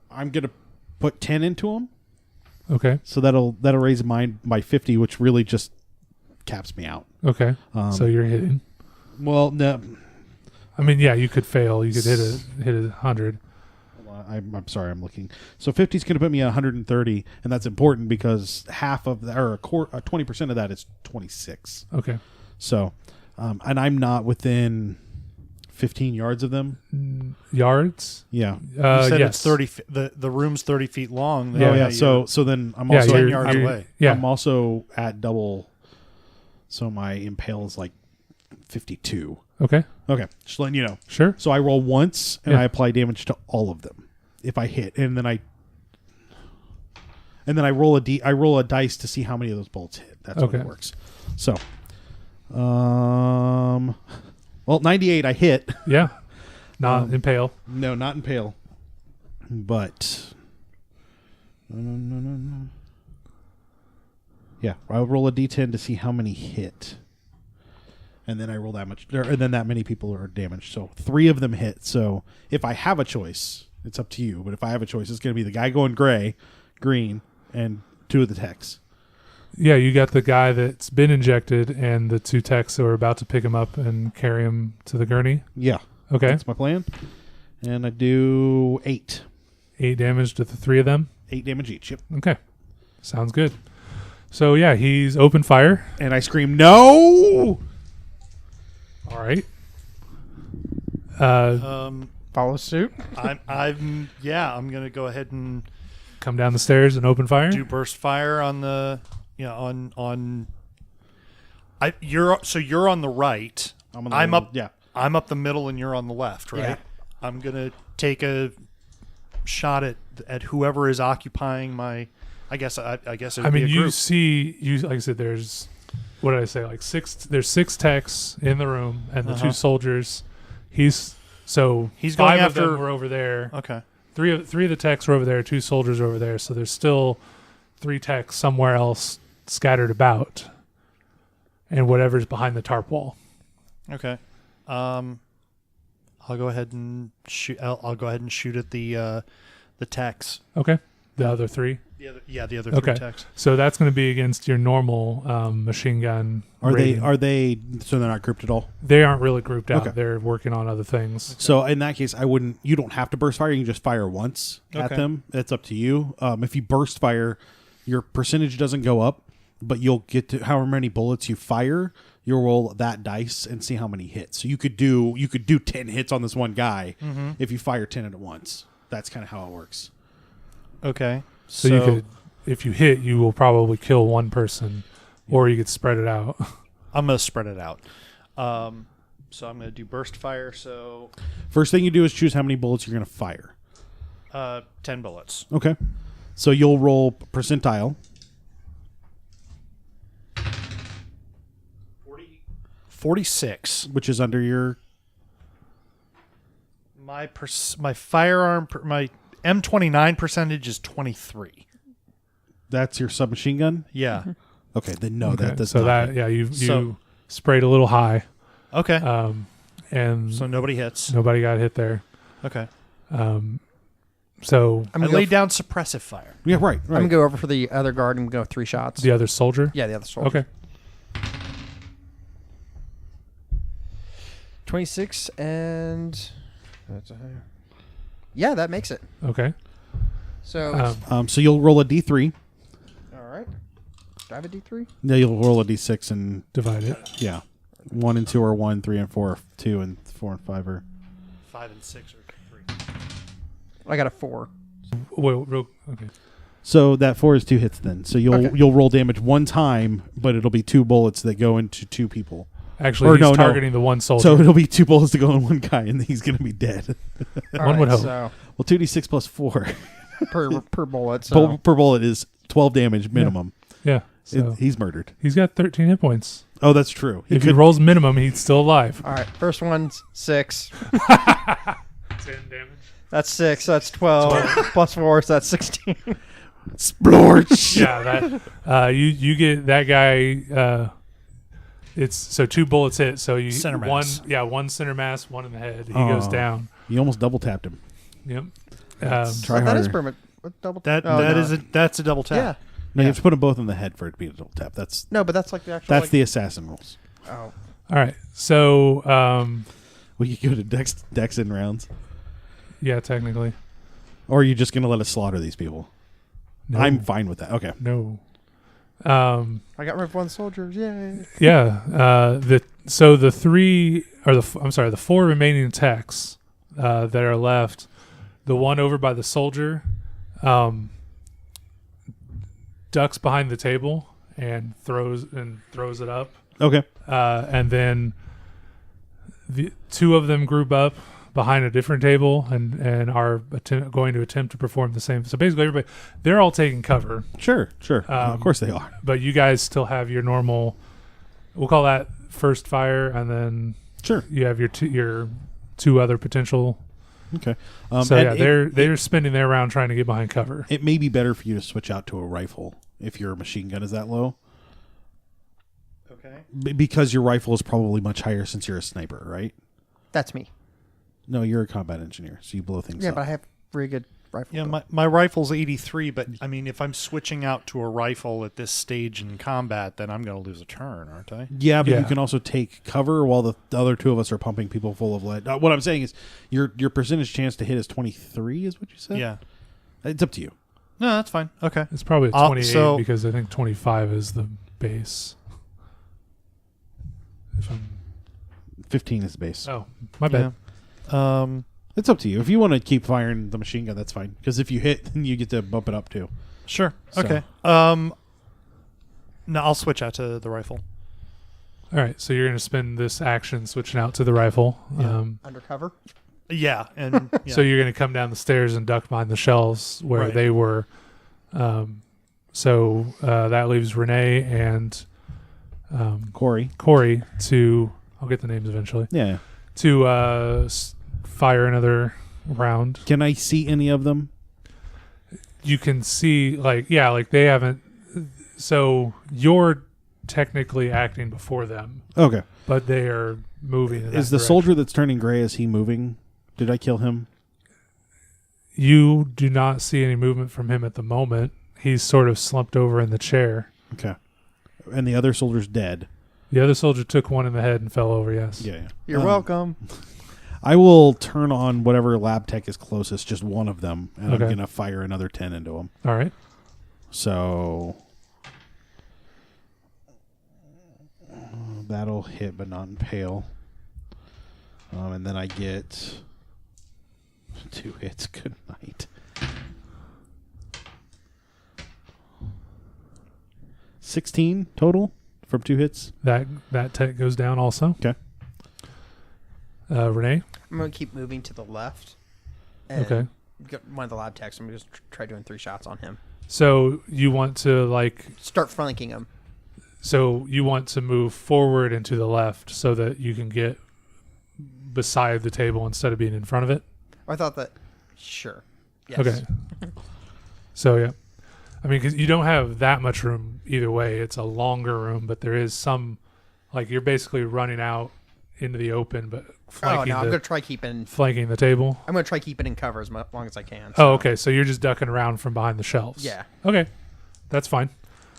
I'm going to put 10 into him. Okay. So that'll raise mine by 50, which really just caps me out. Okay. So you're hitting. Well, no. You could fail. You could hit 100. I'm sorry, I'm looking. So 50 is going to put me at 130, and that's important because half of that, or 20% of that is 26. Okay. So, and I'm not within 15 yards of them. Yards? Yeah. You said yes. it's 30. The room's 30 feet long. Yeah. So then I'm also 10 yards away. Yeah. I'm also at double. So my impale is like 52. Okay. Just letting you know. Sure. So I roll once and I apply damage to all of them if I hit, and then I roll a dice to see how many of those bullets hit. That's how it works. So Well, 98 I hit. Yeah. Not impale. No, not impale. But no. Yeah, I'll roll a d10 to see how many hit. And then I roll that much, and then that many people are damaged. So 3 of them hit. So if I have a choice, it's up to you. But if I have a choice, it's going to be the guy going green, and 2 of the techs. Yeah, you got the guy that's been injected and the 2 techs who are about to pick him up and carry him to the gurney. Yeah. Okay. That's my plan. And I do 8. 8 damage to the 3 of them. 8 damage each. Yep. Okay. Sounds good. So, yeah, he's open fire. And I scream, no! All right. Follow suit. I'm gonna go ahead and Come down the stairs and open fire. do burst fire on the on. You're on the right. I'm up. Yeah. I'm up the middle, and you're on the left, right? Yeah. I'm gonna take a shot at whoever is occupying my. I guess it would I be mean, a you group. see, like I said, there's, what did I say? Like 6, there's 6 techs in the room and the 2 soldiers. He's going 5 of them after. were over there. Okay. Three of the techs were over there, 2 soldiers over there. So there's still 3 techs somewhere else scattered about, and whatever's behind the tarp wall. Okay. I'll go ahead and shoot. I'll go ahead and shoot at the techs. Okay. The other 3. The other 3 Okay. techs. So that's going to be against your normal machine gun. Are rating. they so they're not grouped at all? They aren't really grouped out. Okay. They're working on other things. So in that case, you don't have to burst fire. You can just fire once at Okay. them. It's up to you. If you burst fire, your percentage doesn't go up, but you'll get to however many bullets you fire. You'll roll that dice and see how many hits. So you could do 10 hits on this one guy if you fire 10 at once. That's kind of how it works. Okay. So you could, if you hit, you will probably kill one person, or you could spread it out. I'm gonna spread it out. So I'm gonna do burst fire. So First thing you do is choose how many bullets you're going to fire. 10 bullets. Okay. So you'll roll percentile. 46. Which is under your... My firearm my M29 percentage is 23. That's your submachine gun? Yeah. Okay, then no, Okay, that does so not. that you So- sprayed a little high, Okay. and So nobody hits. nobody got hit there. Okay. So I laid down suppressive fire. Yeah, right. I'm gonna go over for the other guard and go 3 shots. the other soldier. Yeah, the other soldier. Okay. 26 and yeah, that makes it. Okay. So So you'll roll a d3. all right. Do I have a D3? No, you'll roll a d6 and Divide it. yeah, 1 and 2 are 1, 3 and 4 are 2, and 4 and 5 are. 5 and 6 are 3. I got a 4. Okay. So that 4 is 2 hits then. So you'll roll damage 1 time, but it'll be 2 bullets that go into 2 people. Actually, Or he's no. targeting the one soldier. So it'll be 2 bullets to go in 1 guy, and he's going to be dead. One would hope. So Well, 2d6 plus 4 per bullet. So per bullet is 12 damage minimum. Yeah. So He's murdered. he's got 13 hit points. Oh, that's true. If he rolls minimum, he's still alive. all right. First one's 6. 10 damage. That's 6. So that's 12 plus 4. So that's 16. Splorch. Yeah, that you get that guy. It's so 2 bullets hit. So you Center one mass. one center mass, 1 in the head. He goes down. You almost double tapped him. Yep. Try That is harder. permanent. What double? That's a double tap. Yeah. No, you have to put them both in the head for it to be a double tap. That's No, but that's like the actual. that's like, the assassin rules. Oh. All right. So We could go to Dex in rounds, yeah, technically. or are you just going to let us slaughter these people? No. I'm fine with that. Okay. No. I got rid of 1 soldier. Yay. Yeah. The 4 remaining techs that are left, the one over by the soldier, ducks behind the table and throws it up. Okay. And then the 2 of them group up behind a different table and are going to attempt to perform the same. So basically, they're all taking cover, Sure. Of course they are. but you guys still have your normal we'll call that first fire, and then Sure. you have your two other potential. Okay. So yeah, they're spending their round trying to get behind cover. It may be better for you to switch out to a rifle if your machine gun is that low. Okay. Because your rifle is probably much higher since you're a sniper, right? That's me. No, you're a combat engineer, so you blow things Yeah, up. but I have very good rifle. Yeah, my rifle's 83, but I mean, if I'm switching out to a rifle at this stage in combat, then I'm going to lose a turn, aren't I? Yeah, but Yeah. you can also take cover while the other two of us are pumping people full of lead. What I'm saying is your percentage chance to hit is 23, is what you said? Yeah. It's up to you. No, that's fine. Okay. It's probably Uh, 28 so- because I think 25 is the base. If I'm 15 is the base. oh, my bad. Yeah. It's up to you. If you want to keep firing the machine gun, that's fine. Because if you hit, then you get to bump it up too. Sure. So- Okay. No, I'll switch out to the rifle. All right, so you're going to spend this action switching out to the rifle. Yeah. Undercover. Yeah, and yeah. So you're going to come down the stairs and duck behind the shelves where Right. they were. So that leaves Rene and Corey. Corey to. I'll get the names eventually. Yeah. To fire another round. Can I see any of them? You can see, like they haven't. So you're technically acting before them, Okay. but they are moving. In that Is the direction. soldier that's turning gray, is he moving? Did I kill him? You do not see any movement from him at the moment. He's sort of slumped over in the chair. Okay. And the other soldier's dead. The other soldier took one in the head and fell over, yes. Yeah. You're welcome. I will turn on whatever lab tech is closest, just one of them, and Okay. I'm going to fire another 10 into him. All right. So that'll hit, but not impale. And then I get 2 hits. Good night. 16 total from 2 hits. That tech goes down also. Okay. Rene? I'm going to keep moving to the left. And Okay. Get one of the lab techs. I'm going to just try doing 3 shots on him. So you want to Start flanking him. So you want to move forward and to the left so that you can get beside the table instead of being in front of it? I thought that. Sure. Yes. Okay. So, yeah. I mean, because you don't have that much room either way. It's a longer room, but there is some, you're basically running out into the open, but I'm going to try keeping. flanking the table. I'm going to try keeping in cover as long as I can. Oh, okay. So you're just ducking around from behind the shelves. Yeah. Okay. That's fine.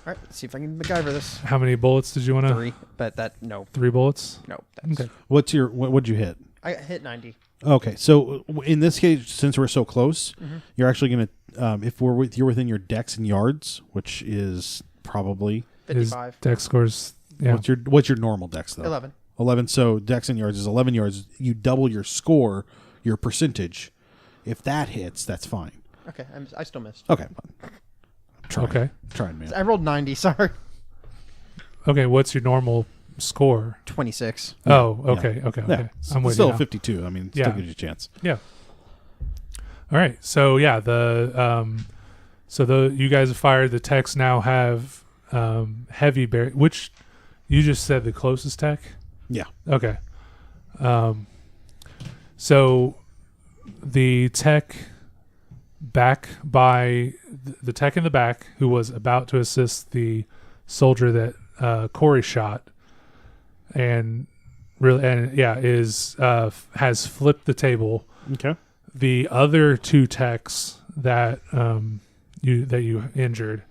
All right. Let's see if I can MacGyver this. How many bullets did you want to? 3, but that no. 3 bullets? No. That's, Okay. What'd you hit? I hit 90. Okay, so in this case, since we're so close, Mm-hmm. you're actually going to, if you're within your decks and yards, which is probably 55. Dex scores. Yeah. what's your normal dex though? 11. 11. So decks and yards is 11 yards. You double your score, your percentage. If that hits, that's fine. Okay. I still missed. Okay, fine. Okay. Trying, man. I rolled 90. Sorry. Okay. What's your normal score? 26. Oh, okay. Okay. Yeah, Okay. I'm with still you now. 52. I mean, Yeah. still gives you a chance. Yeah. All right. So yeah, you guys have fired. The techs now have heavy bear, which you just said the closest tech. Yeah. Okay. So the tech back by the tech in the back who was about to assist the soldier that Corey shot, and has flipped the table. Okay. The other 2 techs that you injured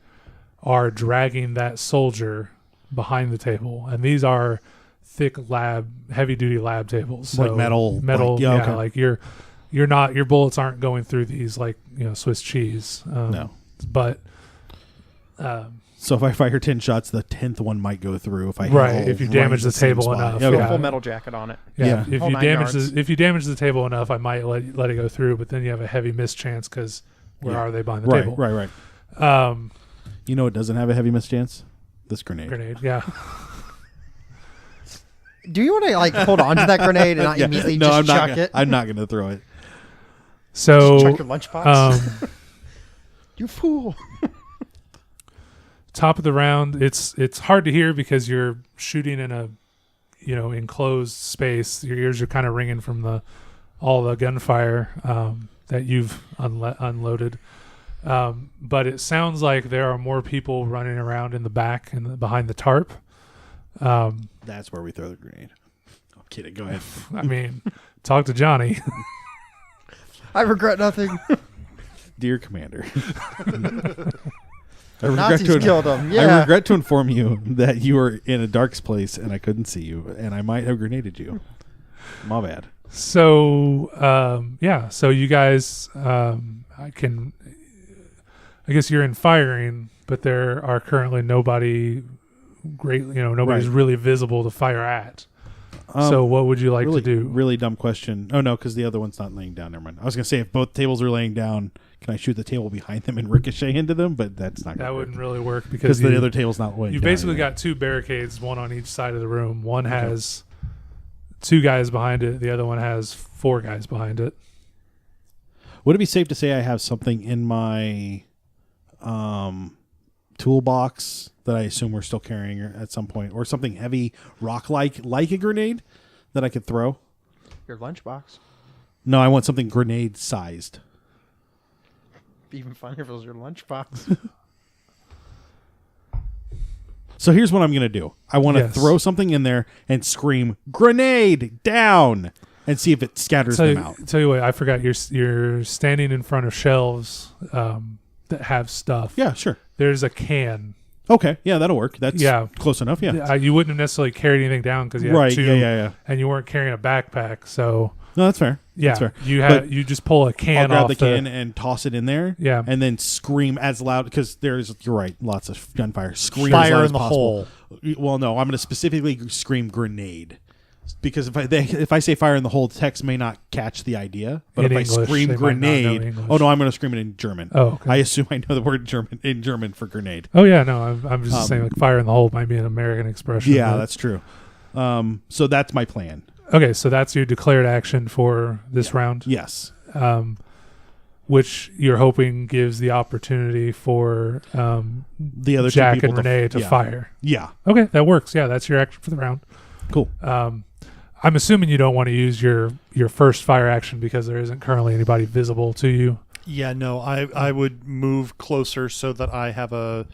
are dragging that soldier behind the table, and these are thick heavy duty lab tables, so Like metal, yeah, okay. you're not, your bullets aren't going through these Swiss cheese. No. But So if I fire 10 shots, the 10th one might go through. If I hit right, all if you right damage in the same table spot. enough, Okay. yeah. Full metal jacket on it. Yeah. If Whole you 9 damage yards. if you damage the table enough, I might let it go through, but then you have a heavy miss chance because where Yeah. are they behind the Right, table? right. You know it doesn't have a heavy mischance? This grenade. Yeah. Do you want to hold on to that grenade and not Yeah. immediately No, just chuck it? I'm not going to throw it. So Just chuck your lunchbox? um, You fool. top of the round. It's hard to hear because you're shooting in a enclosed space. Your ears are kind of ringing from all the gunfire that you've unloaded. But it sounds like there are more people running around in the back and behind the tarp. That's where we throw the grenade. I'm kidding. Go ahead. I mean, talk to Johnny. I regret nothing. Dear Commander. Nazis killed him. Yeah. I regret to inform you that you were in a dark place and I couldn't see you, and I might have grenaded you. My bad. So, so you guys, I guess you're in firing, but there are currently nobody's Right. really visible to fire at. So what would you like really, to do? Really dumb question. Oh, no, because the other one's not laying down. Never mind. I was going to say, if both tables are laying down, can I shoot the table behind them and ricochet into them? But that's not going to That work. wouldn't really work because the other table's not laying you down. basically either. got two barricades, one on each side of the room. One has 2 guys behind it. The other one has 4 guys behind it. Would it be safe to say I have something in my toolbox that I assume we're still carrying at some point, or something heavy, rock-like, like a grenade that I could throw? Your lunchbox. No, I want something grenade-sized. Be even funnier if it was your lunchbox. So here's what I'm going to do. I want to throw something in there and scream, "Grenade! Down!" and see if it scatters them out. Tell you what, I forgot. You're standing in front of shelves that have stuff. Yeah, sure. There's a can. Okay, yeah, that'll work. That's close enough, yeah. You wouldn't have necessarily carried anything down because you had 2. Yeah. And you weren't carrying a backpack, so... No, that's fair. Yeah, that's fair. you just pull a can I'll grab off the can and toss it in there. Yeah. And then scream as loud, because you're right, lots of gunfire. Scream Fire as loud in as the possible. hole. Well, no, I'm going to specifically scream grenade. Because if I say fire in the hole, the text may not catch the idea. But In if English, I scream they might not know grenade, English. oh no, I'm going to scream it in German. Oh, okay. I assume I know the word German for grenade. Oh, yeah, no, I'm just saying like fire in the hole might be an American expression. Yeah, but- that's true. So that's my plan. Okay, so that's your declared action for this round, Yes. which you're hoping gives the opportunity for The other Jack two people and Rene to fire. Yeah. Okay, that works. Yeah, that's your action for the round. Cool. I'm assuming you don't want to use your first fire action because there isn't currently anybody visible to you. Yeah, no, I would move closer so that I have a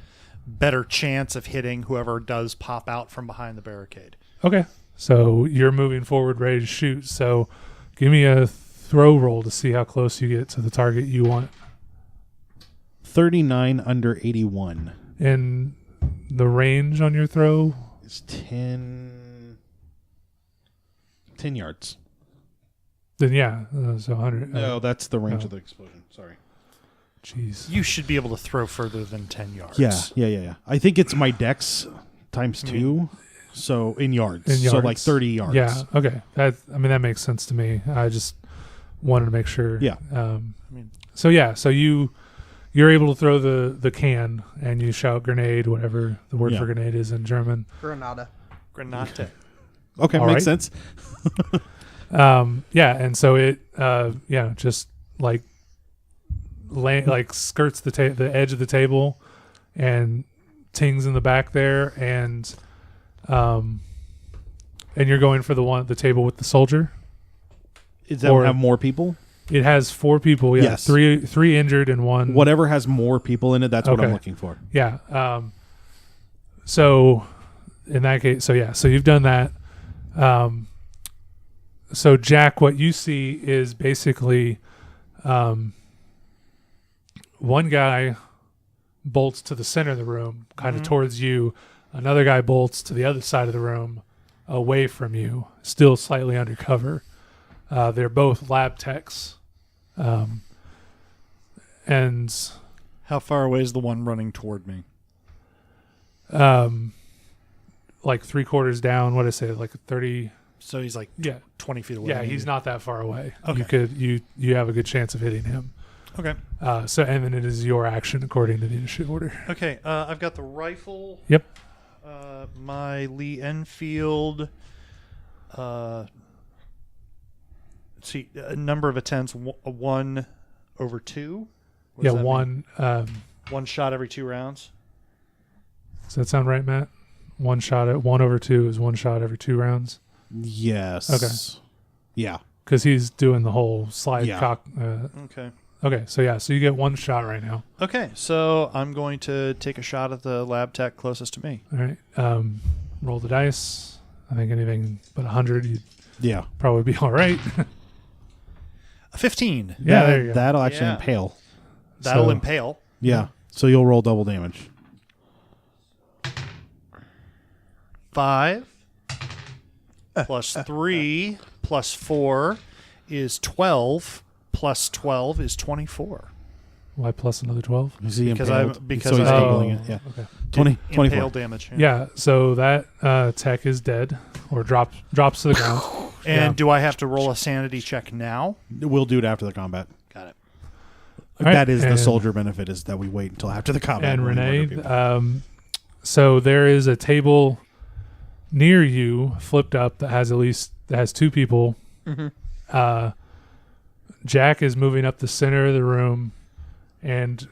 better chance of hitting whoever does pop out from behind the barricade. Okay, so you're moving forward, ready to shoot. So give me a throw roll to see how close you get to the target you want. 39 under 81. And the range on your throw? It's 10 yards. Then yeah, so 100. No, that's the range oh. of the explosion. Sorry. Jeez. You should be able to throw further than 10 yards. Yeah. I think it's my dex times 2. So in yards. So like 30 yards. Yeah. Okay. That makes sense to me. I just wanted to make sure. Yeah. So you're able to throw the can and you shout grenade, whatever the word for grenade is in German. Granada. Granate. Okay, All makes right. sense. And so it just like skirts the edge of the table and tings in the back there, and you're going for the table with the soldier. Is that have more people? It has 4 people. Yeah, Yes. three injured and 1. Whatever has more people in it, that's what I'm Okay. looking for. Yeah. So in that case, so you've done that. So Jack, what you see is basically one guy bolts to the center of the room, kind of towards you. Another guy bolts to the other side of the room, away from you, still slightly undercover. They're both lab techs. And How far away is the one running toward me? like 3/4 down, what did I say, like 30. So he's like 20 feet away. Yeah, he's not that far away. Okay. You have a good chance of hitting him. Okay. And then it is your action according to the initiative order. Okay. I've got the rifle. Yep. My Lee Enfield. Let's see. A number of attempts. 1 over 2. What does that mean? One. One shot every 2 rounds. Does that sound right, Matt? 1 shot at 1/2 is 1 shot every 2 rounds. Yes. Okay. Yeah. Because he's doing the whole slide Yeah. cock. Okay. Okay, so you get 1 shot right now. Okay, so I'm going to take a shot at the lab tech closest to me. All right. Roll the dice. I think anything but 100, you'd Yeah. probably be all right. A 15. Yeah, there you go. That'll actually Yeah. impale. That'll So- impale. Yeah. So you'll roll double damage. 5 plus 3 plus 4 is 12. Plus 12 is 24. Why plus another 12? Is he Because impaled? I'm- because so he's I- doubling it. Yeah. Okay. 24. Impale damage. Yeah, so that tech is dead or drops to the ground. And Yeah. do I have to roll a sanity check now? We'll do it after the combat. Got it. All right, That is the and- soldier benefit, is that we wait until after the combat. And when we murder Rene, people. so there is a table near you, flipped up, that has 2 people. Mhm. Jack is moving up the center of the room, and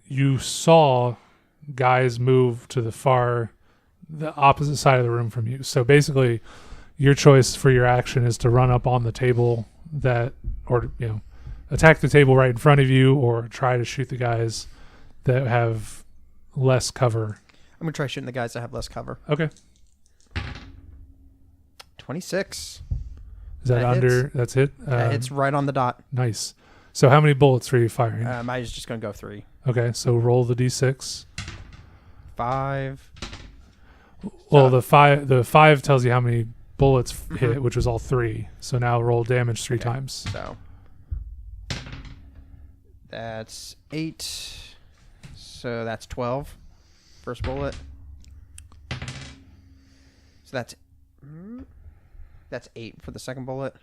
you saw guys move to the opposite side of the room from you. So basically, your choice for your action is to run up on the table attack the table right in front of you, or try to shoot the guys that have less cover. I'm gonna try shooting the guys that have less cover. Okay. 26. Is that That under? hits. That's it. It's right on the dot. Nice. So how many bullets are you firing? I was just gonna go 3. Okay, so roll the d6. 5. Well, the five tells you how many bullets hit, which was all 3. So now roll damage 3 times. So that's 8. So that's 12. First bullet. So that's 8 for the second bullet.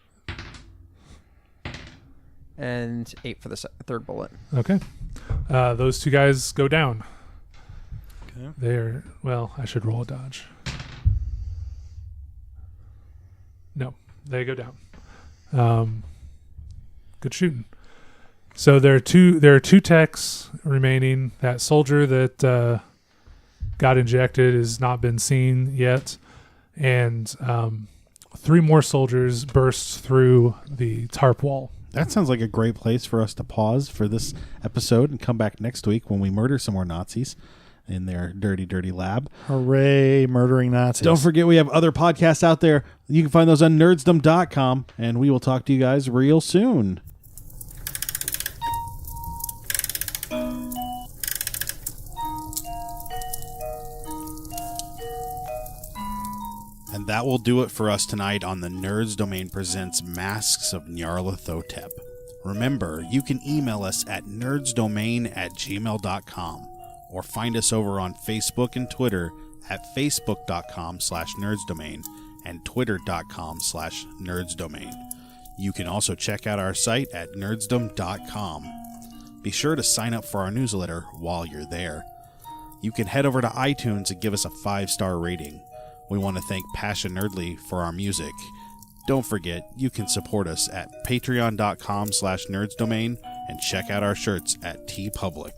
And 8 for the third bullet. Okay. Those 2 guys go down. Okay. They're, well, I should roll a dodge. No, they go down. Good shooting. So there are two techs remaining. That soldier that got injected has not been seen yet, and 3 more soldiers burst through the tarp wall. That sounds like a great place for us to pause for this episode and come back next week when we murder some more Nazis in their dirty, dirty lab. Hooray, murdering Nazis. Don't forget we have other podcasts out there. You can find those on nerdsdom.com, and we will talk to you guys real soon. And that will do it for us tonight on the Nerds Domain Presents Masks of Nyarlathotep. Remember, you can email us at nerdsdomain@gmail.com or find us over on Facebook and Twitter at facebook.com/nerdsdomain and twitter.com/nerdsdomain. You can also check out our site at nerdsdom.com. Be sure to sign up for our newsletter while you're there. You can head over to iTunes and give us a 5-star rating. We want to thank Passion Nerdly for our music. Don't forget, you can support us at patreon.com/nerdsdomain and check out our shirts at TeePublic.